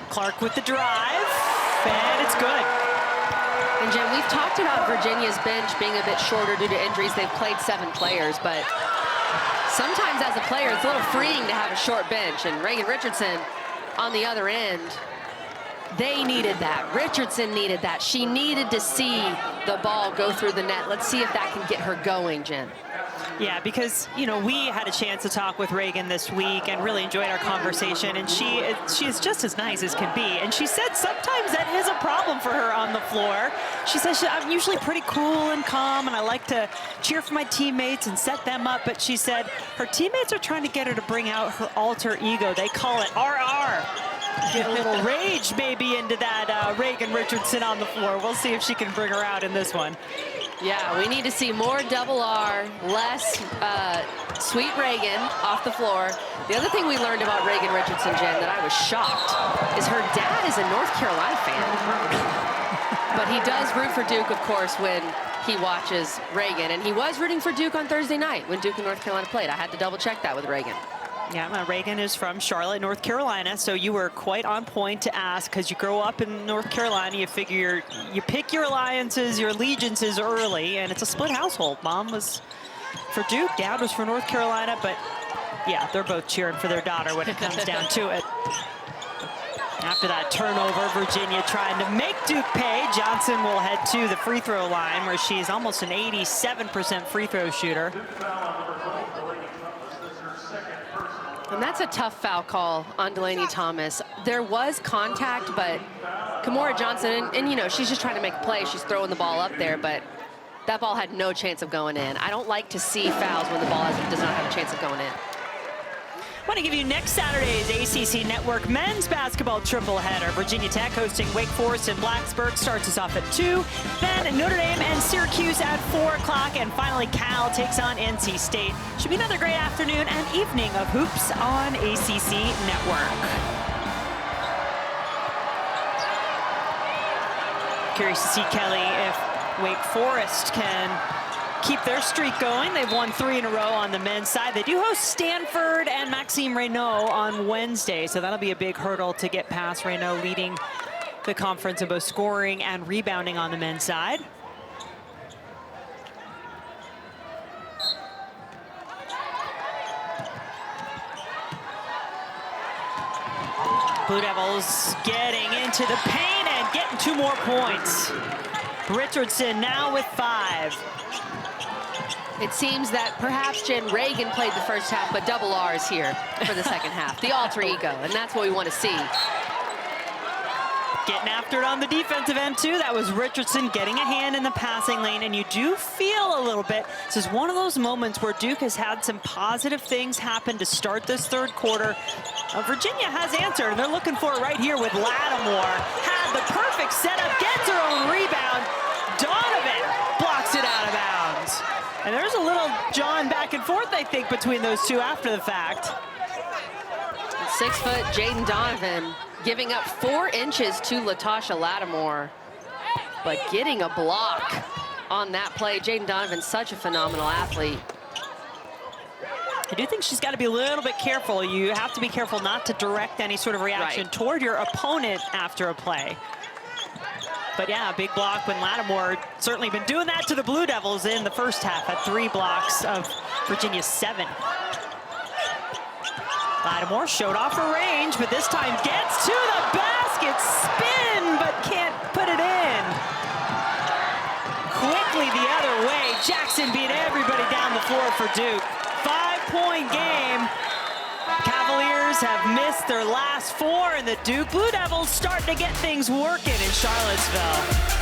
Clark with the drive, and it's good. And Jim, we've talked about Virginia's bench being a bit shorter due to injuries. They've played 7 players, but sometimes as a player, it's a little freeing to have a short bench. And Reagan Richardson on the other end, they needed that. Richardson needed that. She needed to see the ball go through the net. Let's see if that can get her going, Jen. Yeah, because, you know, we had a chance to talk with Reagan this week and really enjoyed our conversation, and she is just as nice as can be. And she said sometimes that is a problem for her on the floor. She says, I'm usually pretty cool and calm, and I like to cheer for my teammates and set them up. But she said her teammates are trying to get her to bring out her alter ego. They call it RR. Get a little rage maybe into that Reagan Richardson on the floor. We'll see if she can bring her out in this one. Yeah, we need to see more double R, less sweet Reagan off the floor. The other thing we learned about Reagan Richardson, Jen, that I was shocked, is her dad is a North Carolina fan. But he does root for Duke, of course, when he watches Reagan. And he was rooting for Duke on Thursday night when Duke and North Carolina played. I had to double check that with Reagan. Yeah, Reagan is from Charlotte, North Carolina, so you were quite on point to ask, because you grow up in North Carolina, you figure you pick your alliances, your allegiances early, and it's a split household. Mom was for Duke, Dad was for North Carolina, but yeah, they're both cheering for their daughter when it comes down to it. After that turnover, Virginia trying to make Duke pay. Johnson will head to the free throw line, where she's almost an 87% free throw shooter. And that's a tough foul call on Delaney Thomas. There was contact, but Kimora Johnson, and you know, she's just trying to make a play. She's throwing the ball up there, but that ball had no chance of going in. I don't like to see fouls when the ball does not have a chance of going in. I want to give you next Saturday's ACC Network men's basketball tripleheader. Virginia Tech hosting Wake Forest and Blacksburg starts us off at 2. Then Notre Dame and Syracuse at 4 o'clock. And finally, Cal takes on NC State. Should be another great afternoon and evening of hoops on ACC Network. Curious to see, Kelly, if Wake Forest can keep their streak going. They've won 3 in a row on the men's side. They do host Stanford and Maxime Reynaud on Wednesday, so that'll be a big hurdle to get past. Reynaud leading the conference in both scoring and rebounding on the men's side. Blue Devils getting into the paint and getting 2 more points. Richardson now with 5. It seems that perhaps Jen Reagan played the first half, but double R is here for the second half. The alter ego, and that's what we want to see. Getting after it on the defensive end, too. That was Richardson getting a hand in the passing lane, and you do feel a little bit. This is one of those moments where Duke has had some positive things happen to start this third quarter. Virginia has answered, and they're looking for it right here with Lattimore. Had the perfect setup, gets her own rebound. Donovan blocks it out of bounds. And there's a little John back and forth, I think, between those two after the fact. 6-foot Jaden Donovan giving up 4 inches to Latasha Lattimore, but getting a block on that play. Jaden Donovan's such a phenomenal athlete. I do think she's got to be a little bit careful. You have to be careful not to direct any sort of reaction toward your opponent after a play. But yeah, a big block when Lattimore certainly been doing that to the Blue Devils in the first half. Had 3 blocks of Virginia's 7. Lattimore showed off her range, but this time gets to the basket. Spin, but can't put it in. Quickly the other way. Jackson beat everybody down the floor for Duke. 5-point game. Cavaliers have missed their last 4, and the Duke Blue Devils starting to get things working in Charlottesville.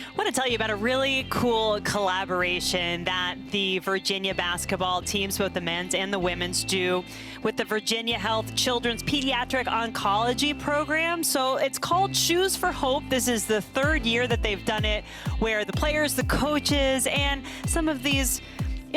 I want to tell you about a really cool collaboration that the Virginia basketball teams, both the men's and the women's, do with the Virginia Health Children's Pediatric Oncology Program. So it's called Shoes for Hope. This is the 3rd year that they've done it, where the players, the coaches, and some of these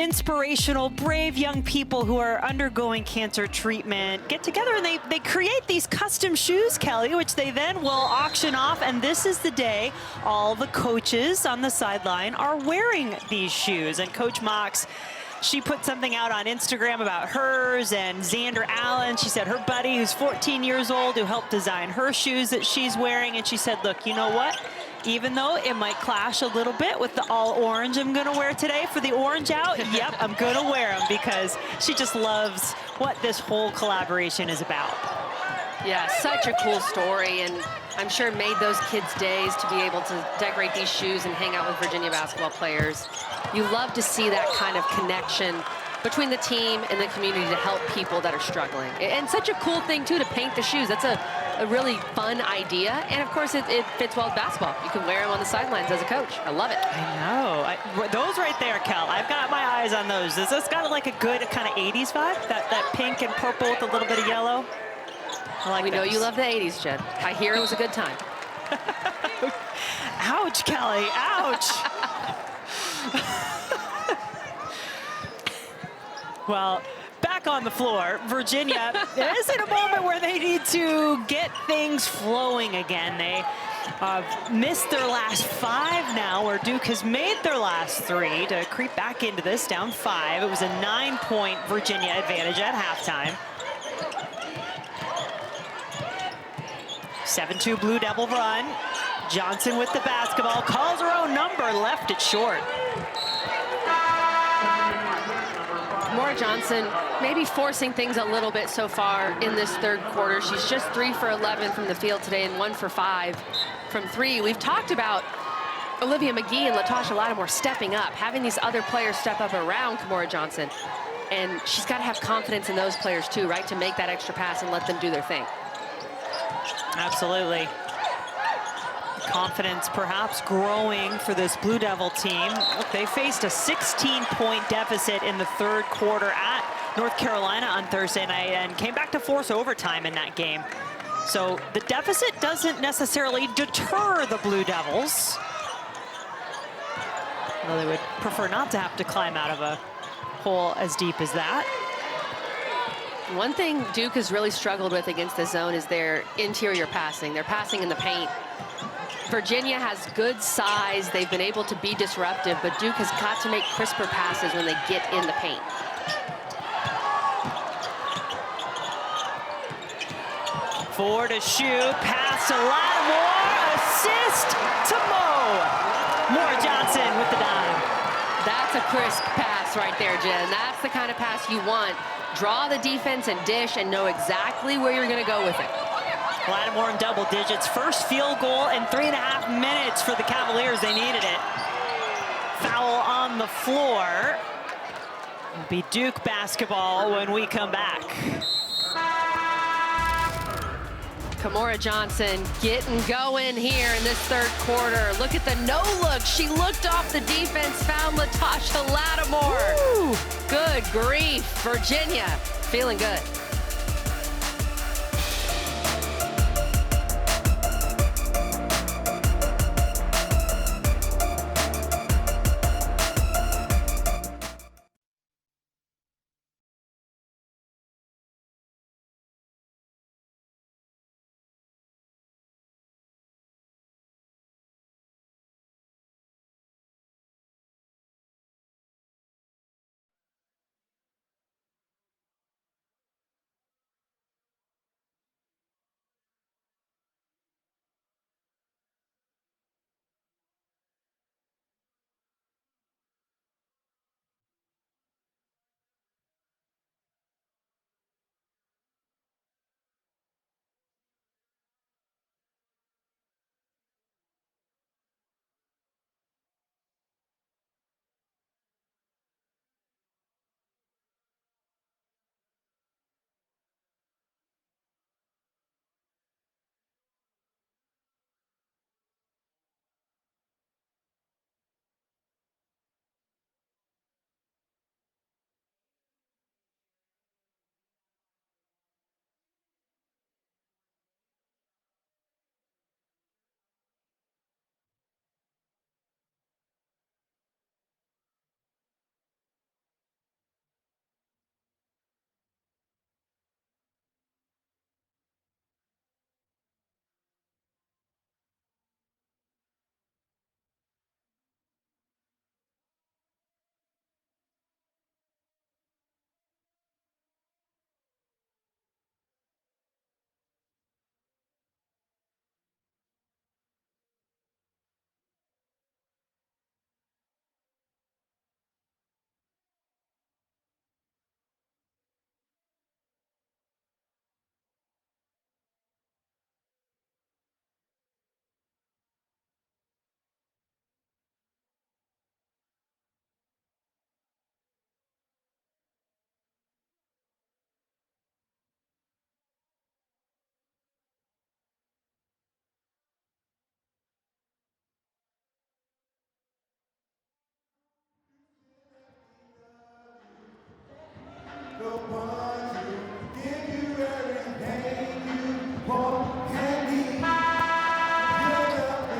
inspirational, brave young people who are undergoing cancer treatment get together and they create these custom shoes, Kelly, which they then will auction off. And this is the day all the coaches on the sideline are wearing these shoes. And Coach Mox, she put something out on Instagram about hers and Xander Allen. She said her buddy, who's 14 years old, who helped design her shoes that she's wearing. And she said, look, you know what? Even though it might clash a little bit with the all orange I'm gonna wear today for the orange out, yep, I'm gonna wear them because she just loves what this whole collaboration is about. Yeah, such a cool story, and I'm sure it made those kids' days to be able to decorate these shoes and hang out with Virginia basketball players. You love to see that kind of connection between the team and the community to help people that are struggling. And such a cool thing, too, to paint the shoes. That's a really fun idea. And, of course, it fits well with basketball. You can wear them on the sidelines as a coach. I love it. I know. Those right there, Kel, I've got my eyes on those. Does this got like a good kind of 80s vibe? That pink and purple with a little bit of yellow? I like We those. know you love the 80s, Jen. I hear it was a good time. Ouch, Kelly, ouch. Well, back on the floor, Virginia is in a moment where they need to get things flowing again. They missed their last 5 now, where Duke has made their last 3 to creep back into this, down 5. It was a 9-point Virginia advantage at halftime. 7-2 Blue Devil run. Johnson with the basketball, calls her own number, left it short. Mair Johnson maybe forcing things a little bit so far in this third quarter. She's just 3 for 11 from the field today and 1 for 5 from 3. We've talked about Olivia McGee and Latasha Lattimore stepping up, having these other players step up around Mair Johnson. And she's got to have confidence in those players too, right, to make that extra pass and let them do their thing. Absolutely. Confidence perhaps growing for this Blue Devil team. Look, they faced a 16-point deficit in the third quarter at North Carolina on Thursday night and came back to force overtime in that game. So the deficit doesn't necessarily deter the Blue Devils, though they would prefer not to have to climb out of a hole as deep as that. One thing Duke has really struggled with against the zone is their interior passing. They're passing in the paint. Virginia has good size. They've been able to be disruptive, but Duke has got to make crisper passes when they get in the paint. Four to shoot, pass to Lattimore, assist to Mair Johnson with the dime. That's a crisp pass right there, Jen. That's the kind of pass you want. Draw the defense and dish and know exactly where you're going to go with it. Lattimore in double digits. First field goal in 3.5 minutes for the Cavaliers. They needed it. Foul on the floor. It'll be Duke basketball when we come back. Mair Johnson getting going here in this third quarter. Look at the no-look. She looked off the defense, found Latasha Lattimore. Woo. Good grief. Virginia feeling good.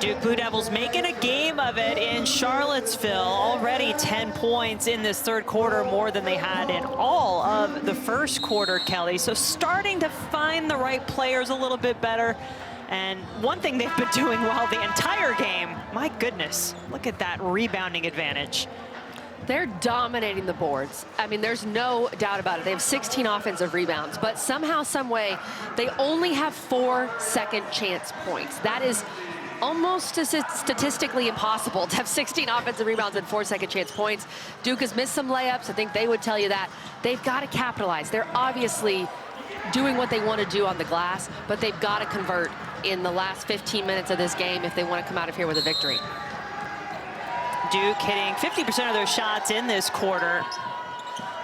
Duke Blue Devils making a game of it in Charlottesville. Already 10 points in this third quarter, more than they had in all of the first quarter, Kelly. So starting to find the right players a little bit better. And one thing they've been doing well the entire game, my goodness, look at that rebounding advantage. They're dominating the boards. I mean, there's no doubt about it. They have 16 offensive rebounds, but somehow, some way, they only have 4 second chance points. That is almost statistically impossible to have 16 offensive rebounds and 4 second chance points. Duke has missed some layups. I think they would tell you that. They've got to capitalize. They're obviously doing what they want to do on the glass, but they've got to convert in the last 15 minutes of this game if they want to come out of here with a victory. Duke hitting 50% of their shots in this quarter.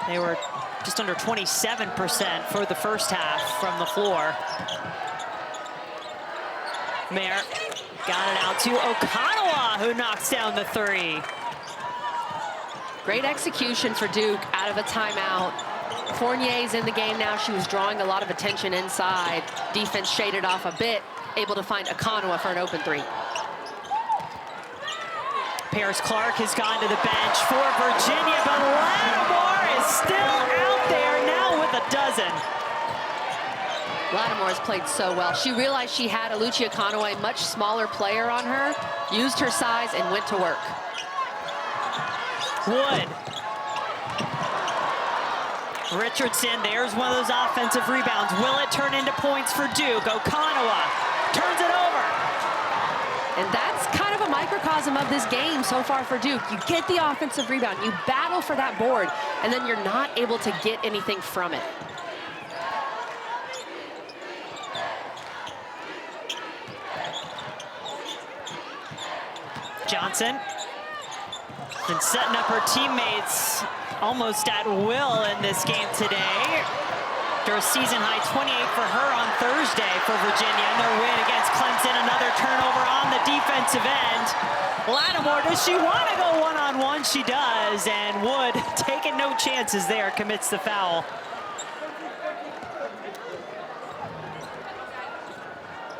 They were just under 27% for the first half from the floor. Mair got it out to Okananwa, who knocks down the three. Great execution for Duke out of a timeout. Fournier's in the game now. She was drawing a lot of attention inside. Defense shaded off a bit, able to find Okananwa for an open three. Paris Clark has gone to the bench for Virginia, but Lattimore is still out there now with a dozen. Lattimore has played so well. She realized she had Oluchi Okananwa, a much smaller player on her, used her size and went to work. Wood. Richardson, there's one of those offensive rebounds. Will it turn into points for Duke? Okananwa turns it over. And that's kind of a microcosm of this game so far for Duke. You get the offensive rebound, you battle for that board, and then you're not able to get anything from it. Johnson been setting up her teammates almost at will in this game today. After a season-high 28 for her on Thursday for Virginia in their win against Clemson. Another turnover on the defensive end. Lattimore, does she want to go one-on-one? She does, and Wood, taking no chances there, commits the foul.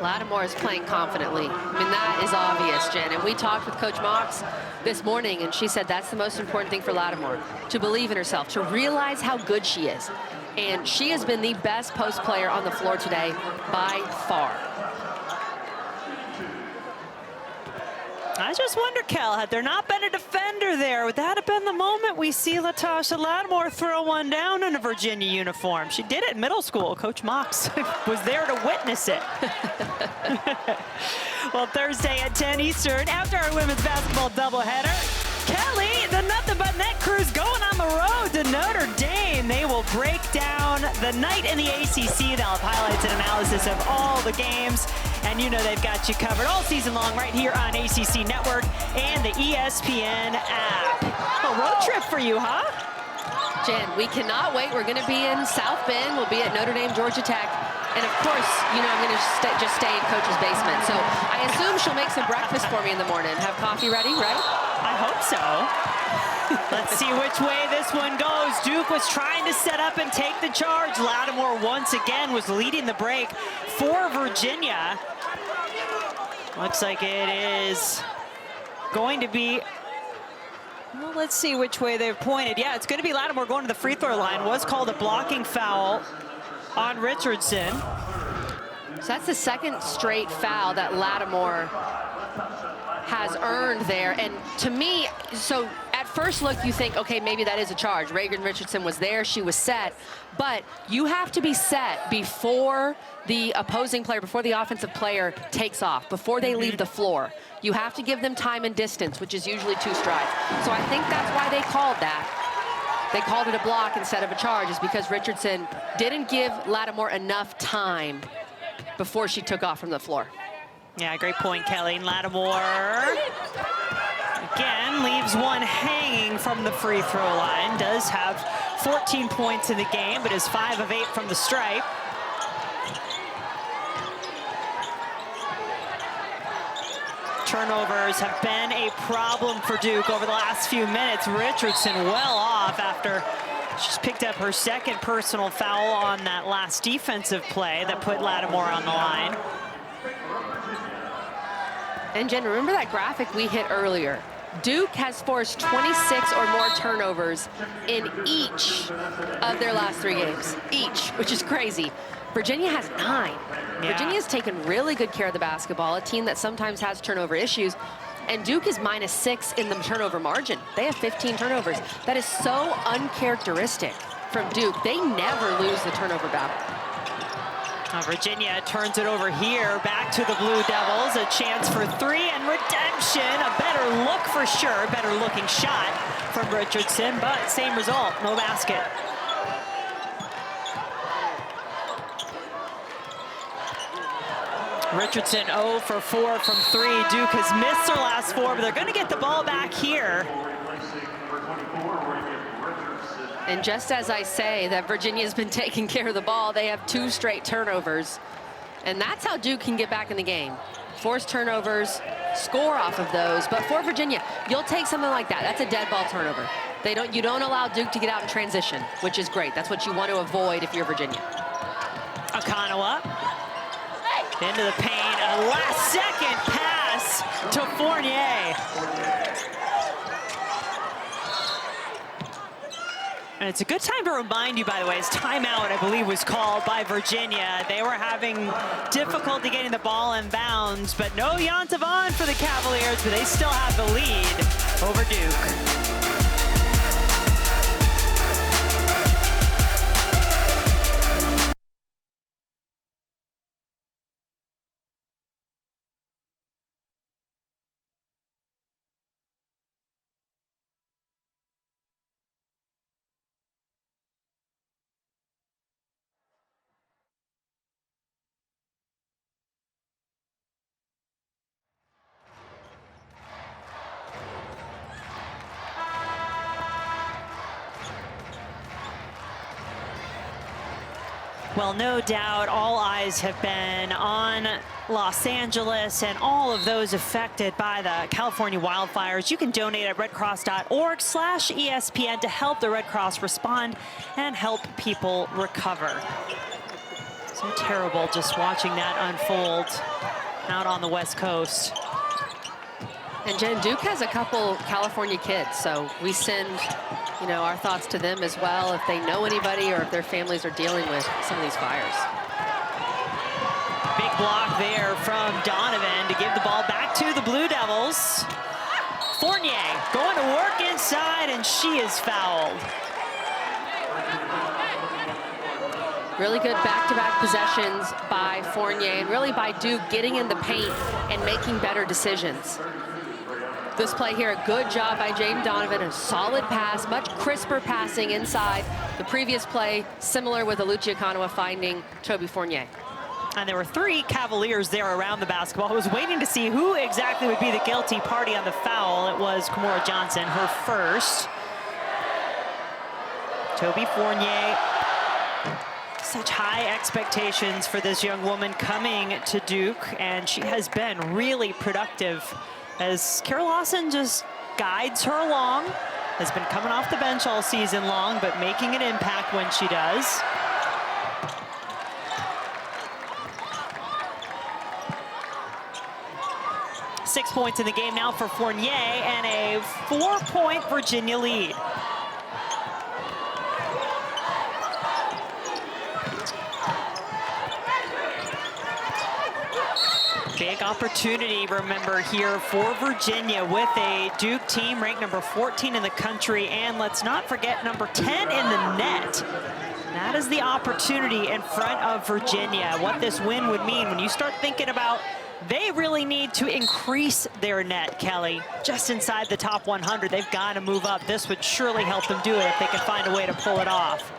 Lattimore is playing confidently. I mean, that is obvious, Jen. And we talked with Coach Mox this morning, and she said that's the most important thing for Lattimore, to believe in herself, to realize how good she is. And she has been the best post player on the floor today by far. I just wonder, Kel, had there not been a defender there, would that have been the moment we see Latasha Lattimore throw one down in a Virginia uniform? She did it in middle school. Coach Mox was there to witness it. Well, Thursday at 10 Eastern, after our women's basketball doubleheader, Kelly, the Nothing But Net crew's going on the road to Notre Dame. They will break down the night in the ACC. They'll have highlights and analysis of all the games. And you know they've got you covered all season long right here on ACC Network and the ESPN app. A road trip for you, huh? Jen, we cannot wait. We're going to be in South Bend. We'll be at Notre Dame, Georgia Tech. And of course, you know, I'm going to just stay in Coach's basement. So I assume she'll make some breakfast for me in the morning. Have coffee ready, right? I hope so. Let's see which way this one goes. Duke was trying to set up and take the charge. Lattimore once again was leading the break for Virginia. Looks like it is going to be, well, let's see which way they've pointed. Yeah, it's going to be Lattimore going to the free throw line. Was called a blocking foul on Richardson. So that's the second straight foul that Lattimore has earned there. And to me, so at first look, you think, okay, maybe that is a charge. Reagan Richardson was there, she was set. But you have to be set before the opposing player, before the offensive player takes off, before they leave the floor. You have to give them time and distance, which is usually 2 strides. So I think that's why they called that. They called it a block instead of a charge, is because Richardson didn't give Lattimore enough time before she took off from the floor. Yeah, great point, Kelly. Lattimore, again, leaves one hanging from the free throw line. Does have 14 points in the game, but is 5 of 8 from the stripe. Turnovers have been a problem for Duke over the last few minutes. Richardson well off after She's picked up her second personal foul on that last defensive play that put Lattimore on the line. And Jen, remember that graphic we hit earlier? Duke has forced 26 or more turnovers in each of their last 3 games. Each, which is crazy. Virginia has 9. Yeah. Virginia's taken really good care of the basketball, a team that sometimes has turnover issues. And Duke is -6 in the turnover margin. They have 15 turnovers. That is so uncharacteristic from Duke. They never lose the turnover battle. Virginia turns it over here, back to the Blue Devils. A chance for 3 and redemption. A better look for sure, better looking shot from Richardson, but same result, no basket. Richardson 0 for 4 from 3. Duke has missed their last 4, but they're going to get the ball back here. And just as I say that Virginia's been taking care of the ball, they have 2 straight turnovers. And that's how Duke can get back in the game. Force turnovers, score off of those. But for Virginia, you'll take something like that. That's a dead ball turnover. You don't allow Duke to get out in transition, which is great. That's what you want to avoid if you're Virginia. Okananwa into the paint. A last-second pass to Fournier. And it's a good time to remind you, by the way, his timeout, I believe, was called by Virginia. They were having difficulty getting the ball in bounds, but no Taina Mair for the Cavaliers, but they still have the lead over Duke. Well, no doubt all eyes have been on Los Angeles and all of those affected by the California wildfires. You can donate at redcross.org/ESPN to help the Red Cross respond and help people recover. So terrible just watching that unfold out on the West Coast. And Jen, Duke has a couple California kids, so we send, our thoughts to them as well if they know anybody or if their families are dealing with some of these fires. Big block there from Donovan to give the ball back to the Blue Devils. Fournier going to work inside, and she is fouled. Really good back-to-back possessions by Fournier, and really by Duke getting in the paint and making better decisions. This play here, a good job by Jaden Donovan, a solid pass, much crisper passing inside. The previous play, similar with Oluchi Okananwa finding Toby Fournier. And there were 3 Cavaliers there around the basketball. I was waiting to see who exactly would be the guilty party on the foul. It was Kimora Johnson, her first. Toby Fournier. Such high expectations for this young woman coming to Duke, and she has been really productive as Carol Lawson just guides her along. Has been coming off the bench all season long, but making an impact when she does. Six points in the game now for Fournier, and a 4-point Virginia lead. Big opportunity, remember, here for Virginia with a Duke team ranked number 14 in the country, and let's not forget number 10 in the net. That is the opportunity in front of Virginia. What this win would mean when you start thinking about they really need to increase their net, Kelly, just inside the top 100. They've got to move up. This would surely help them do it if they can find a way to pull it off.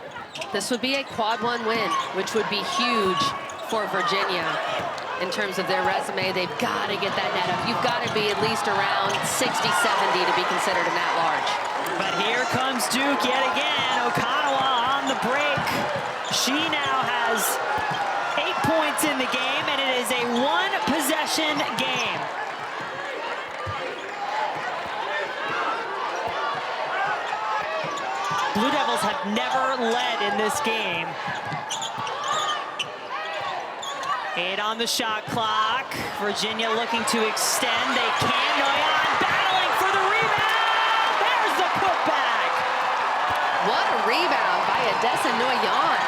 This would be a quad 1 win, which would be huge for Virginia. In terms of their resume, they've got to get that net up. You've got to be at least around 60, 70 to be considered an at-large. But here comes Duke yet again. Okananwa on the break. She now has 8 points in the game, and it is a 1-possession game. Blue Devils Devils have never led in this game. 8 on the shot clock. Virginia looking to extend. They can. Noyan battling for the rebound. There's the putback. What a rebound by Adessa Noyan.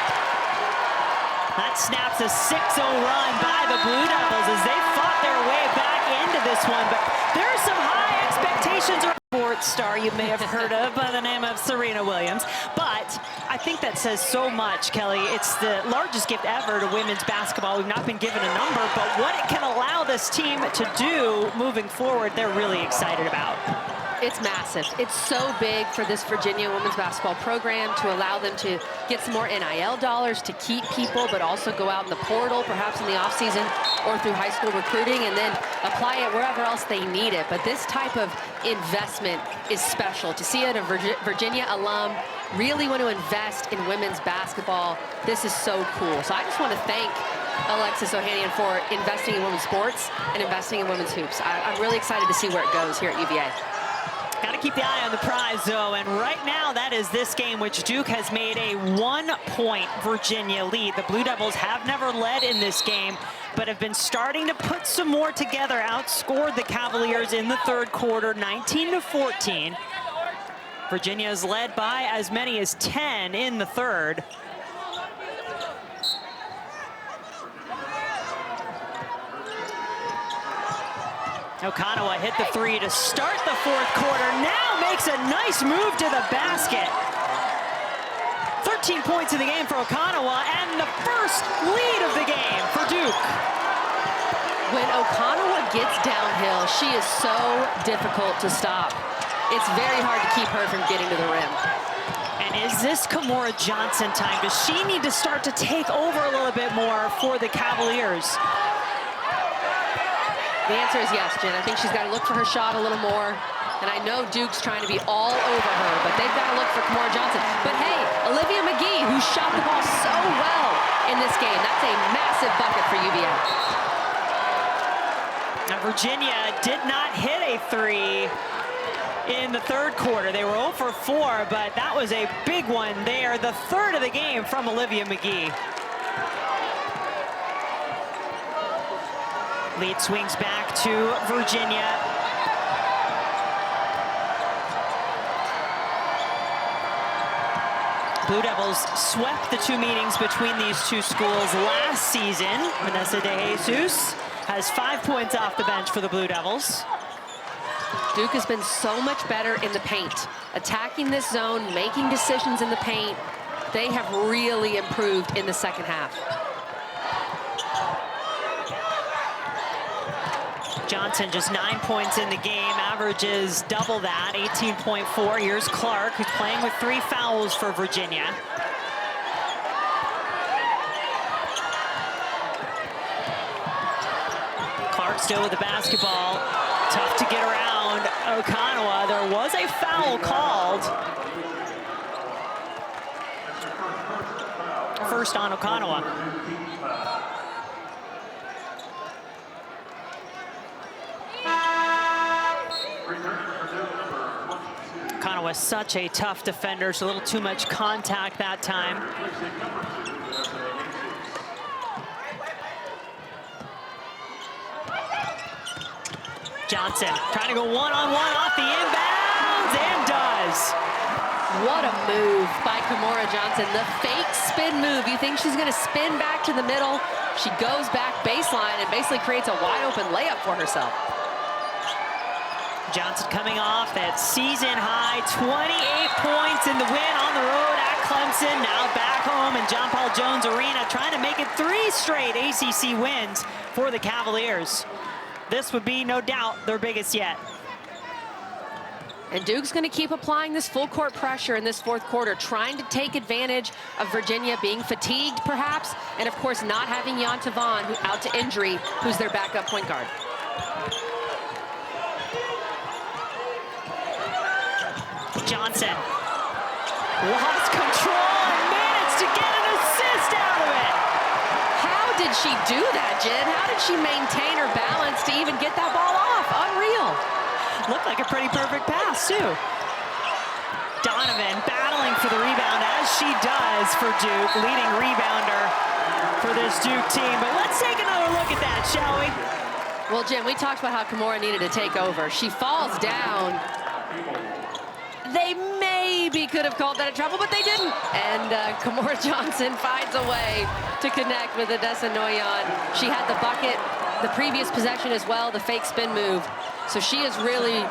That snaps a 6-0 run by the Blue Devils as they fought their way back into this one. But there are some high expectations. Sports star you may have heard of by the name of Serena Williams. But I think that says so much, Kelly. It's the largest gift ever to women's basketball. We've not been given a number, but what it can allow this team to do moving forward, they're really excited about. It's massive. It's so big for this Virginia women's basketball program to allow them to get some more NIL dollars to keep people, but also go out in the portal, perhaps in the offseason or through high school recruiting, and then apply it wherever else they need it. But this type of investment is special. To see it, a Virginia alum really want to invest in women's basketball, this is so cool. So I just want to thank Alexis Ohanian for investing in women's sports and investing in women's hoops. I'm really excited to see where it goes here at UVA. Got to keep the eye on the prize, though, and right now that is this game, which Duke has made a 1-point Virginia lead. The Blue Devils have never led in this game, but have been starting to put some more together, outscored the Cavaliers in the third quarter, 19-14. Virginia is led by as many as 10 in the third. Okananwa hit the 3 to start the fourth quarter. Now makes a nice move to the basket. 13 points in the game for Okananwa and the first lead of the game for Duke. When Okananwa gets downhill, she is so difficult to stop. It's very hard to keep her from getting to the rim. And is this Kimora Johnson time? Does she need to start to take over a little bit more for the Cavaliers? The answer is yes, Jen. I think she's got to look for her shot a little more. And I know Duke's trying to be all over her, but they've got to look for Kimora Johnson. But hey, Olivia McGee, who shot the ball so well in this game, that's a massive bucket for UVA. Now Virginia did not hit a 3 in the third quarter. They were 0 for 4, but that was a big one there. The third of the game from Olivia McGee. Lead swings back to Virginia. Blue Devils swept the 2 meetings between these two schools last season. Vanessa De Jesus has 5 points off the bench for the Blue Devils. Duke has been so much better in the paint, attacking this zone, making decisions in the paint. They have really improved in the second half. Johnson just 9 points in the game, averages double that, 18.4. Here's Clark, who's playing with 3 fouls for Virginia. Clark still with the basketball. Tough to get around Okananwa. There was a foul called. First on Okananwa. Okananwa, such a tough defender, so a little too much contact that time. Johnson trying to go one-on-one off the inbounds, and does. What a move by Kimora Johnson. The fake spin move. You think she's going to spin back to the middle. She goes back baseline and basically creates a wide-open layup for herself. Johnson coming off that season high 28 points in the win on the road at Clemson. Now back home in John Paul Jones Arena, trying to make it 3 straight ACC wins for the Cavaliers. This would be, no doubt, their biggest yet. And Duke's going to keep applying this full court pressure in this fourth quarter, trying to take advantage of Virginia being fatigued, perhaps, and of course not having Yonta Vaughn, who out to injury, who's their backup point guard. Johnson lost control and managed to get an assist out of it. How did she do that, Jen? How did she maintain her balance to even get that ball off? Unreal. Looked like a pretty perfect pass, too. Donovan back battling for the rebound, as she does for Duke, leading rebounder for this Duke team. But let's take another look at that, shall we? Well, Jim, we talked about how Kimura needed to take over. She falls down. They maybe could have called that a trouble, but they didn't. And Kimura Johnson finds a way to connect with Odessa Noyan. She had the bucket the previous possession as well, the fake spin move. So she has really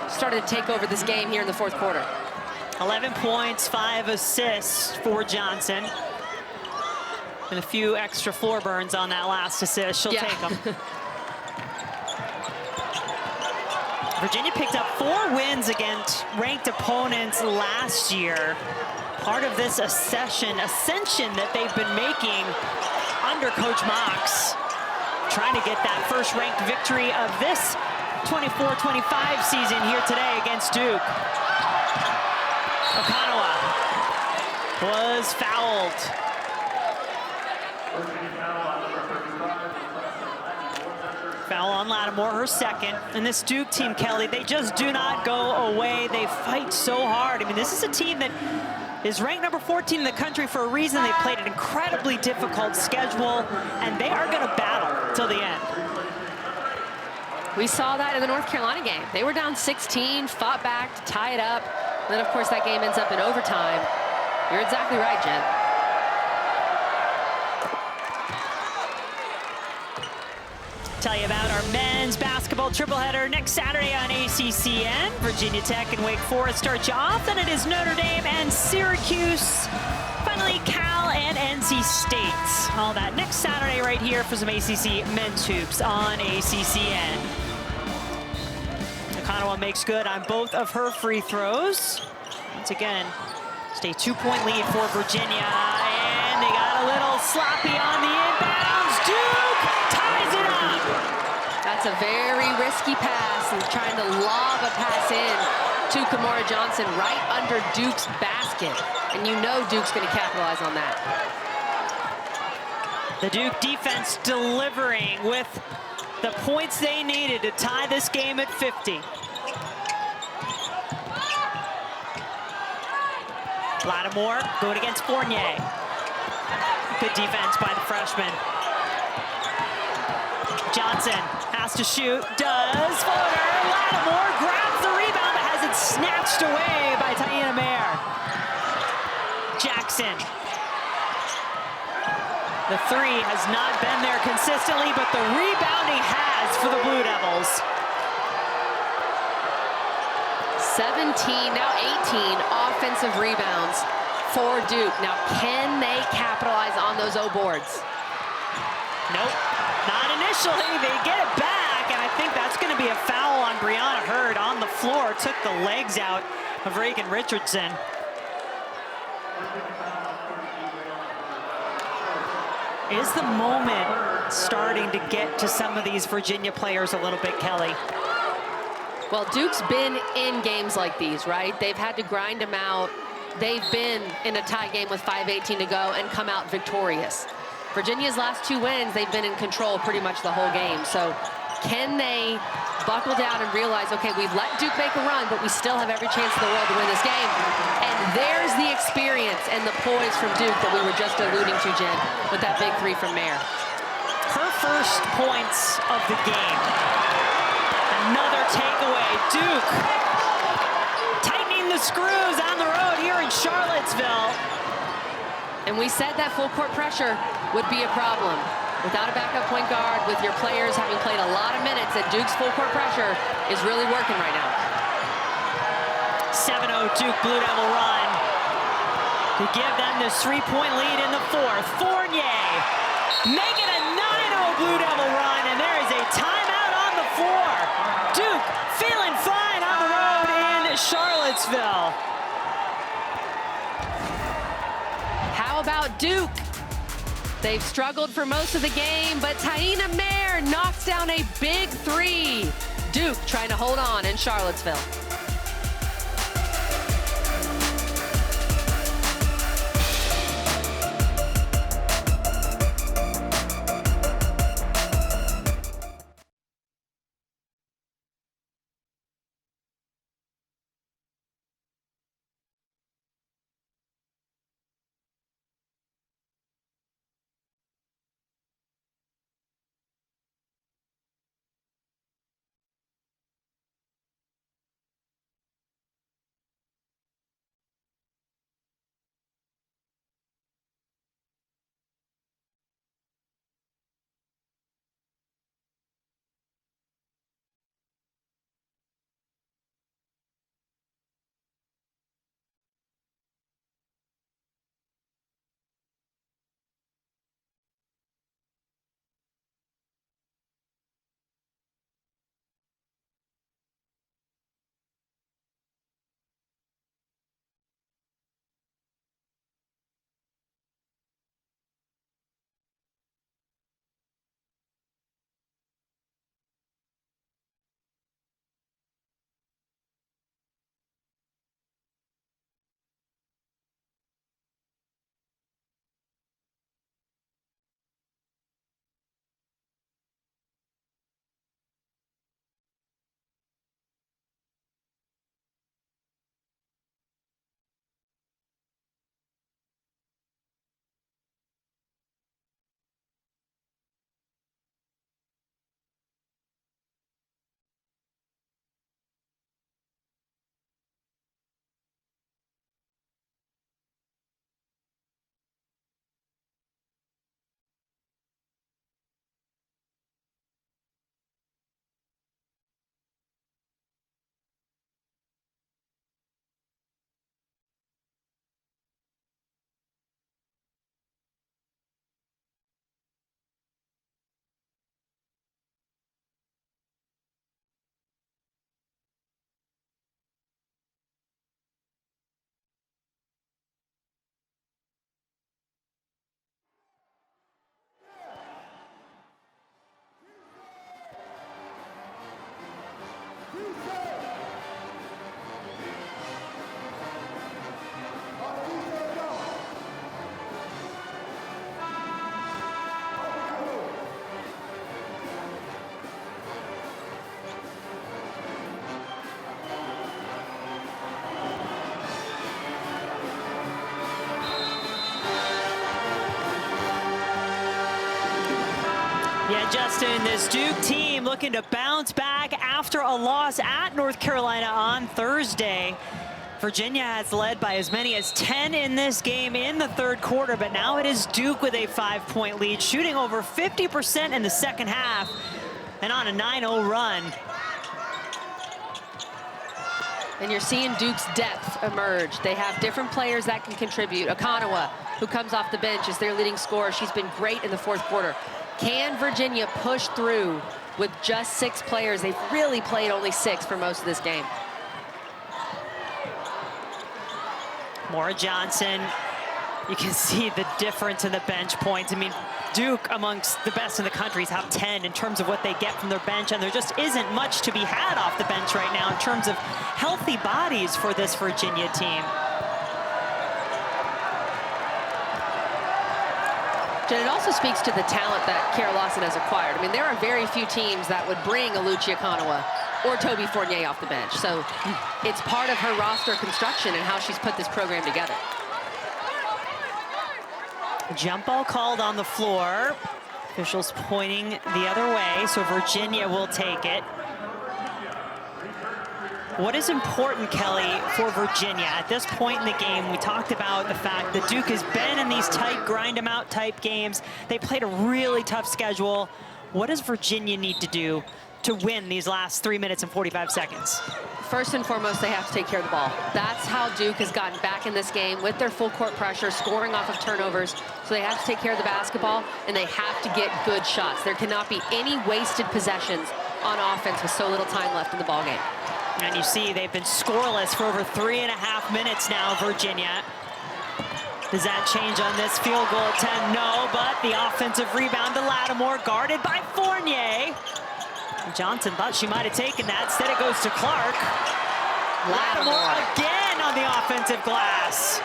started to take over this game here in the fourth quarter. 11 points, 5 assists for Johnson. And a few extra floor burns on that last assist. She'll take them. Virginia picked up 4 wins against ranked opponents last year. Part of this ascension that they've been making under Coach Mox. Trying to get that first ranked victory of this 24-25 season here today against Duke. Okananwa was fouled. Foul on Lattimore, her second. And this Duke team, Kelly, they just do not go away. They fight so hard. I mean, this is a team that is ranked number 14 in the country for a reason. They played an incredibly difficult schedule, and they are going to battle till the end. We saw that in the North Carolina game. They were down 16, fought back to tie it up. And then, of course, that game ends up in overtime. You're exactly right, Jen. Tell you about our men's basketball tripleheader next Saturday on ACCN. Virginia Tech and Wake Forest start you off. Then it is Notre Dame and Syracuse. Finally, Cal and NC State. All that next Saturday right here for some ACC men's hoops on ACCN. Okananwa makes good on both of her free throws. Once again, stay 2-point lead for Virginia. And they got a little sloppy on the inbounds. Duke ties it up. That's a very risky pass, and trying to lob a pass in to Kimura Johnson right under Duke's basket. And you know Duke's going to capitalize on that. The Duke defense delivering with the points they needed to tie this game at 50. Lattimore going against Fournier. Good defense by the freshman. Johnson has to shoot, does. Floater, Lattimore grabs the rebound, but has it snatched away by Taina Mair. Jackson. The three has not been there consistently, but the rebounding has for the Blue Devils. 17, now 18 offensive rebounds for Duke. Now, can they capitalize on those O boards? Nope, not initially. They get it back, and I think that's going to be a foul on Brianna Hurd on the floor. Took the legs out of Reagan Richardson. Is the moment starting to get to some of these Virginia players a little bit, Kelly? Well, Duke's been in games like these, right? They've had to grind them out. They've been in a tie game with 5:18 to go and come out victorious. Virginia's last 2 wins, they've been in control pretty much the whole game. So can they buckle down and realize, okay, we've let Duke make a run, but we still have every chance in the world to win this game? And there's the experience and the poise from Duke that we were just alluding to, Jen, with that big three from Mair. Her first points of the game. Another takeaway. Duke tightening the screws on the road here in Charlottesville. And we said that full court pressure would be a problem. Without a backup point guard, with your players having played a lot of minutes, at Duke's full court pressure is really working right now. 7-0 Duke Blue Devil run to give them this 3-point lead in the fourth. Fournier making a 9-0 Blue Devil run, and there is a timeout on the floor. Duke feeling fine on the road in Charlottesville. How about Duke? They've struggled for most of the game, but Taina Mair knocks down a big three. Duke trying to hold on in Charlottesville. Johnston, this Duke team looking to bounce back after a loss at North Carolina on Thursday. Virginia has led by as many as 10 in this game in the third quarter, but now it is Duke with a 5-point lead, shooting over 50% in the second half and on a 9-0 run. And you're seeing Duke's depth emerge. They have different players that can contribute. Okananwa, who comes off the bench, is their leading scorer. She's been great in the fourth quarter. Can Virginia push through with just 6 players? They've really played only 6 for most of this game. Maura Johnson, you can see the difference in the bench points. I mean, Duke, amongst the best in the country, is top 10 in terms of what they get from their bench, and there just isn't much to be had off the bench right now in terms of healthy bodies for this Virginia team. Jen, it also speaks to the talent that Kara Lawson has acquired. I mean, there are very few teams that would bring Oluchi Okananwa or Toby Fournier off the bench. So it's part of her roster construction and how she's put this program together. Jump ball called on the floor. Officials pointing the other way, so Virginia will take it. What is important, Kelly, for Virginia at this point in the game? We talked about the fact that Duke has been in these tight, grind-them-out type games. They played a really tough schedule. What does Virginia need to do to win these last 3 minutes and 45 seconds? First and foremost, they have to take care of the ball. That's how Duke has gotten back in this game with their full court pressure, scoring off of turnovers. So they have to take care of the basketball, and they have to get good shots. There cannot be any wasted possessions on offense with so little time left in the ballgame. And you see they've been scoreless for over 3.5 minutes now, Virginia. Does that change on this field goal attempt? No, but the offensive rebound to Lattimore, guarded by Fournier. Johnson thought she might have taken that. Instead, it goes to Clark. Lattimore again on the offensive glass.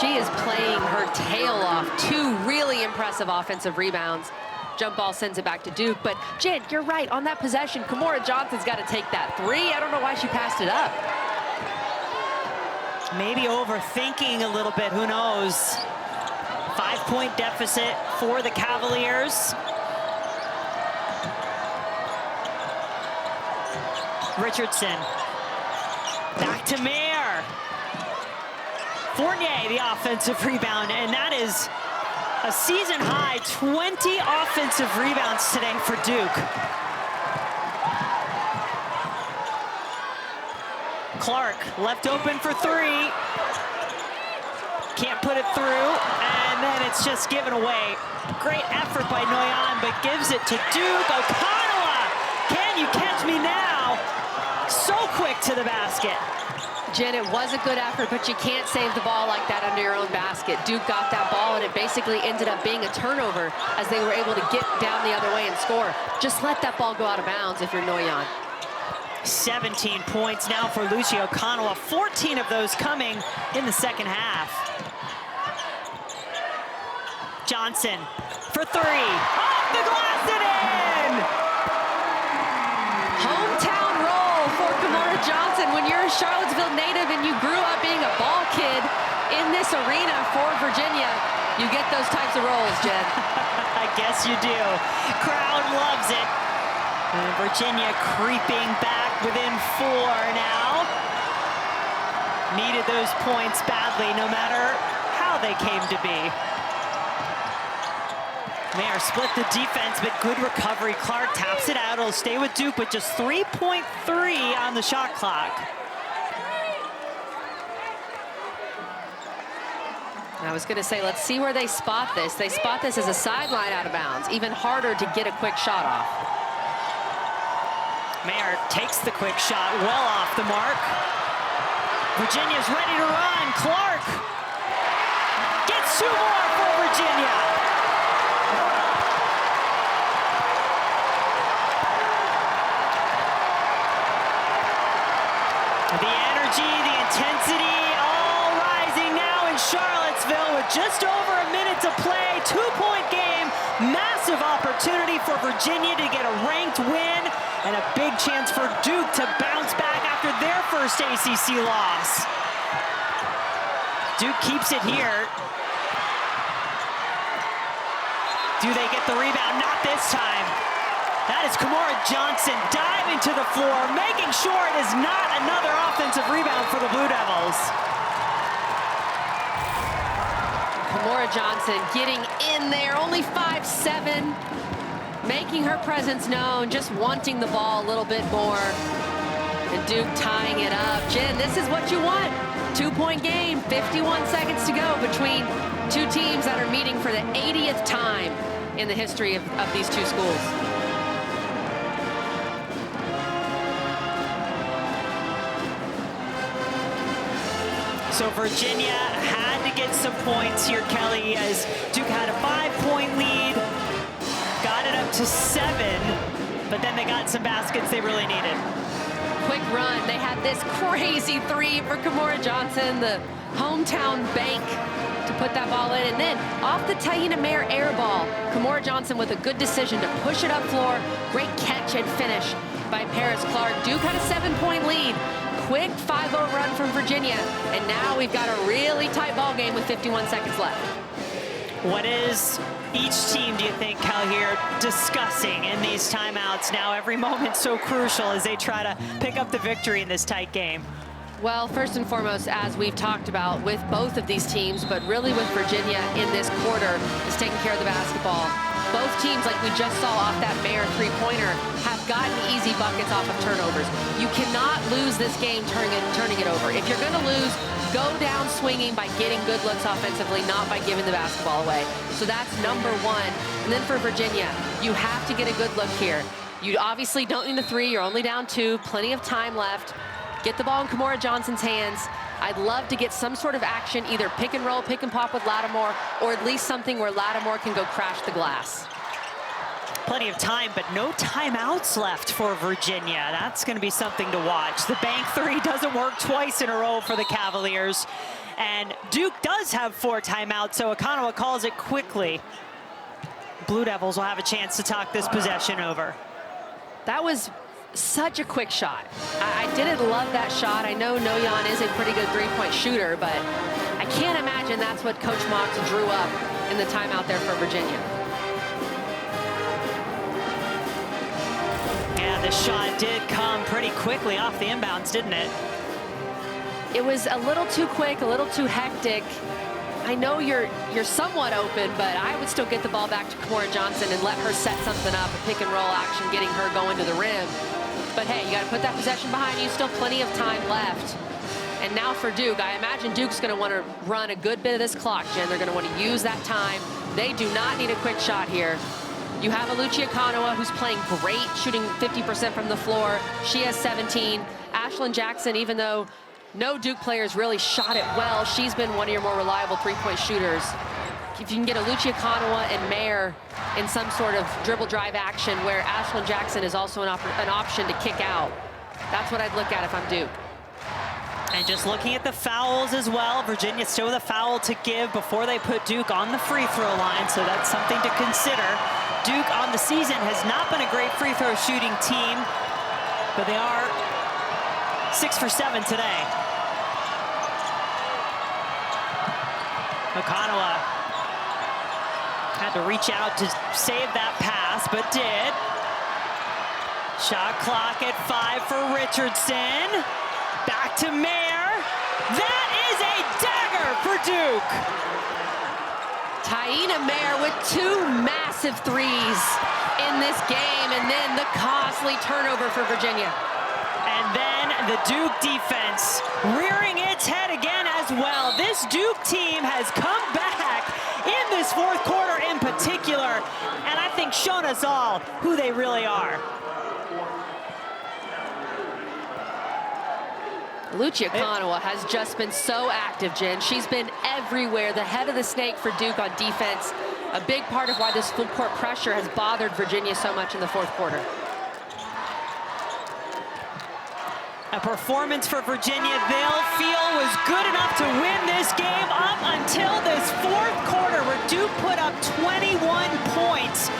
She is playing her tail off. 2 really impressive offensive rebounds. Jump ball sends it back to Duke. But, Jen, you're right. On that possession, Kamora Johnson's got to take that 3. I don't know why she passed it up. Maybe overthinking a little bit. Who knows? 5-point deficit for the Cavaliers. Richardson. Back to Mair. Fournier, the offensive rebound, and that is a season high 20 offensive rebounds today for Duke. Clark left open for 3. Can't put it through, and then it's just given away. Great effort by Noyan, but gives it to Duke. Okananwa, can you catch me now? So quick to the basket. Jen, it was a good effort, but you can't save the ball like that under your own basket. Duke got that ball, and it basically ended up being a turnover as they were able to get down the other way and score. Just let that ball go out of bounds if you're Noyan. 17 points now for Oluchi Okananwa, 14 of those coming in the second half. Johnson for 3. Off the glass and in! Hometown roll for Kamora Johnson. When you're a Charlottesville native and you grew up being a ball kid in this arena for Virginia, you get those types of rolls, Jen. I guess you do. Crowd loves it. And Virginia creeping back within 4 now. Needed those points badly, no matter how they came to be. Mair split the defense, but good recovery. Clark taps it out. It'll stay with Duke with just 3.3 on the shot clock. I was going to say, let's see where they spot this. They spot this as a sideline out of bounds. Even harder to get a quick shot off. Mair takes the quick shot, well off the mark. Virginia's ready to run. Clark gets 2 more for Virginia. The energy, the intensity, all rising now in Charlottesville with just over a minute to play. 2-point game, massive opportunity for Virginia to get a ranked win and a big chance for Duke to bounce back after their first ACC loss. Duke keeps it here. Do they get the rebound? Not this time. That is Kamora Johnson diving to the floor, making sure it is not another offensive rebound for the Blue Devils. Kamora Johnson getting in there, only 5'7", making her presence known, just wanting the ball a little bit more. And Duke tying it up. Jen, this is what you want. 2-point game, 51 seconds to go between two teams that are meeting for the 80th time in the history of these two schools. So Virginia had to get some points here, Kelly, as Duke had a 5-point lead, got it up to 7, but then they got some baskets they really needed. Quick run. They had this crazy three for Kamora Johnson, the hometown bank, to put that ball in. And then off the Taina Mair air ball, Kamora Johnson with a good decision to push it up floor. Great catch and finish by Paris Clark. Duke had a 7-point lead. Quick 5-0 run from Virginia. And now we've got a really tight ball game with 51 seconds left. What is each team, do you think, Cal, here discussing in these timeouts now? Every moment so crucial as they try to pick up the victory in this tight game. Well, first and foremost, as we've talked about with both of these teams, but really with Virginia in this quarter, is taking care of the basketball. Both teams, like we just saw off that Mair three-pointer, have gotten easy buckets off of turnovers. You cannot lose this game turning it over. If you're going to lose, go down swinging by getting good looks offensively, not by giving the basketball away. So that's number one. And then for Virginia, you have to get a good look here. You obviously don't need a three. You're only down 2. Plenty of time left. Get the ball in Kamora Johnson's hands. I'd love to get some sort of action, either pick and roll, pick and pop with Lattimore, or at least something where Lattimore can go crash the glass. Plenty of time, but no timeouts left for Virginia. That's going to be something to watch. The bank three doesn't work twice in a row for the Cavaliers. And Duke does have 4 timeouts, so Okananwa calls it quickly. Blue Devils will have a chance to talk this possession over. That was such a quick shot. I didn't love that shot. I know Noyan is a pretty good three-point shooter, but I can't imagine that's what Coach Mox drew up in the timeout there for Virginia. Yeah, the shot did come pretty quickly off the inbounds, didn't it? It was a little too quick, a little too hectic. I know you're somewhat open, but I would still get the ball back to Kamora Johnson and let her set something up, a pick and roll action, getting her going to the rim. But hey, you got to put that possession behind you. Still plenty of time left. And now for Duke, I imagine Duke's going to want to run a good bit of this clock, Jen. They're going to want to use that time. They do not need a quick shot here. You have Oluchi Okananwa, who's playing great, shooting 50% from the floor. She has 17. Ashlyn Jackson, even though no Duke players really shot it well, she's been one of your more reliable three-point shooters. If you can get Oluchi Okananwa and Mair in some sort of dribble drive action where Ashlyn Jackson is also an option to kick out, that's what I'd look at if I'm Duke. And just looking at the fouls as well, Virginia still with a foul to give before they put Duke on the free throw line, so that's something to consider. Duke on the season has not been a great free throw shooting team, but they are 6 for 7 today. Okananwa had to reach out to save that pass, but did. Shot clock at 5 for Richardson. Back to Mair. That is a dagger for Duke. Taina Mair with 2 massive threes in this game, and then the costly turnover for Virginia. And then the Duke defense rearing its head again as well. This Duke team has come back in this fourth quarter in particular, and I think shown us all who they really are. Oluchi Okananwa has just been so active, Jen. She's been everywhere, the head of the snake for Duke on defense. A big part of why this full court pressure has bothered Virginia so much in the fourth quarter. A performance for Virginia they'll feel was good enough to win this game up until this fourth quarter where Duke put up 21 points.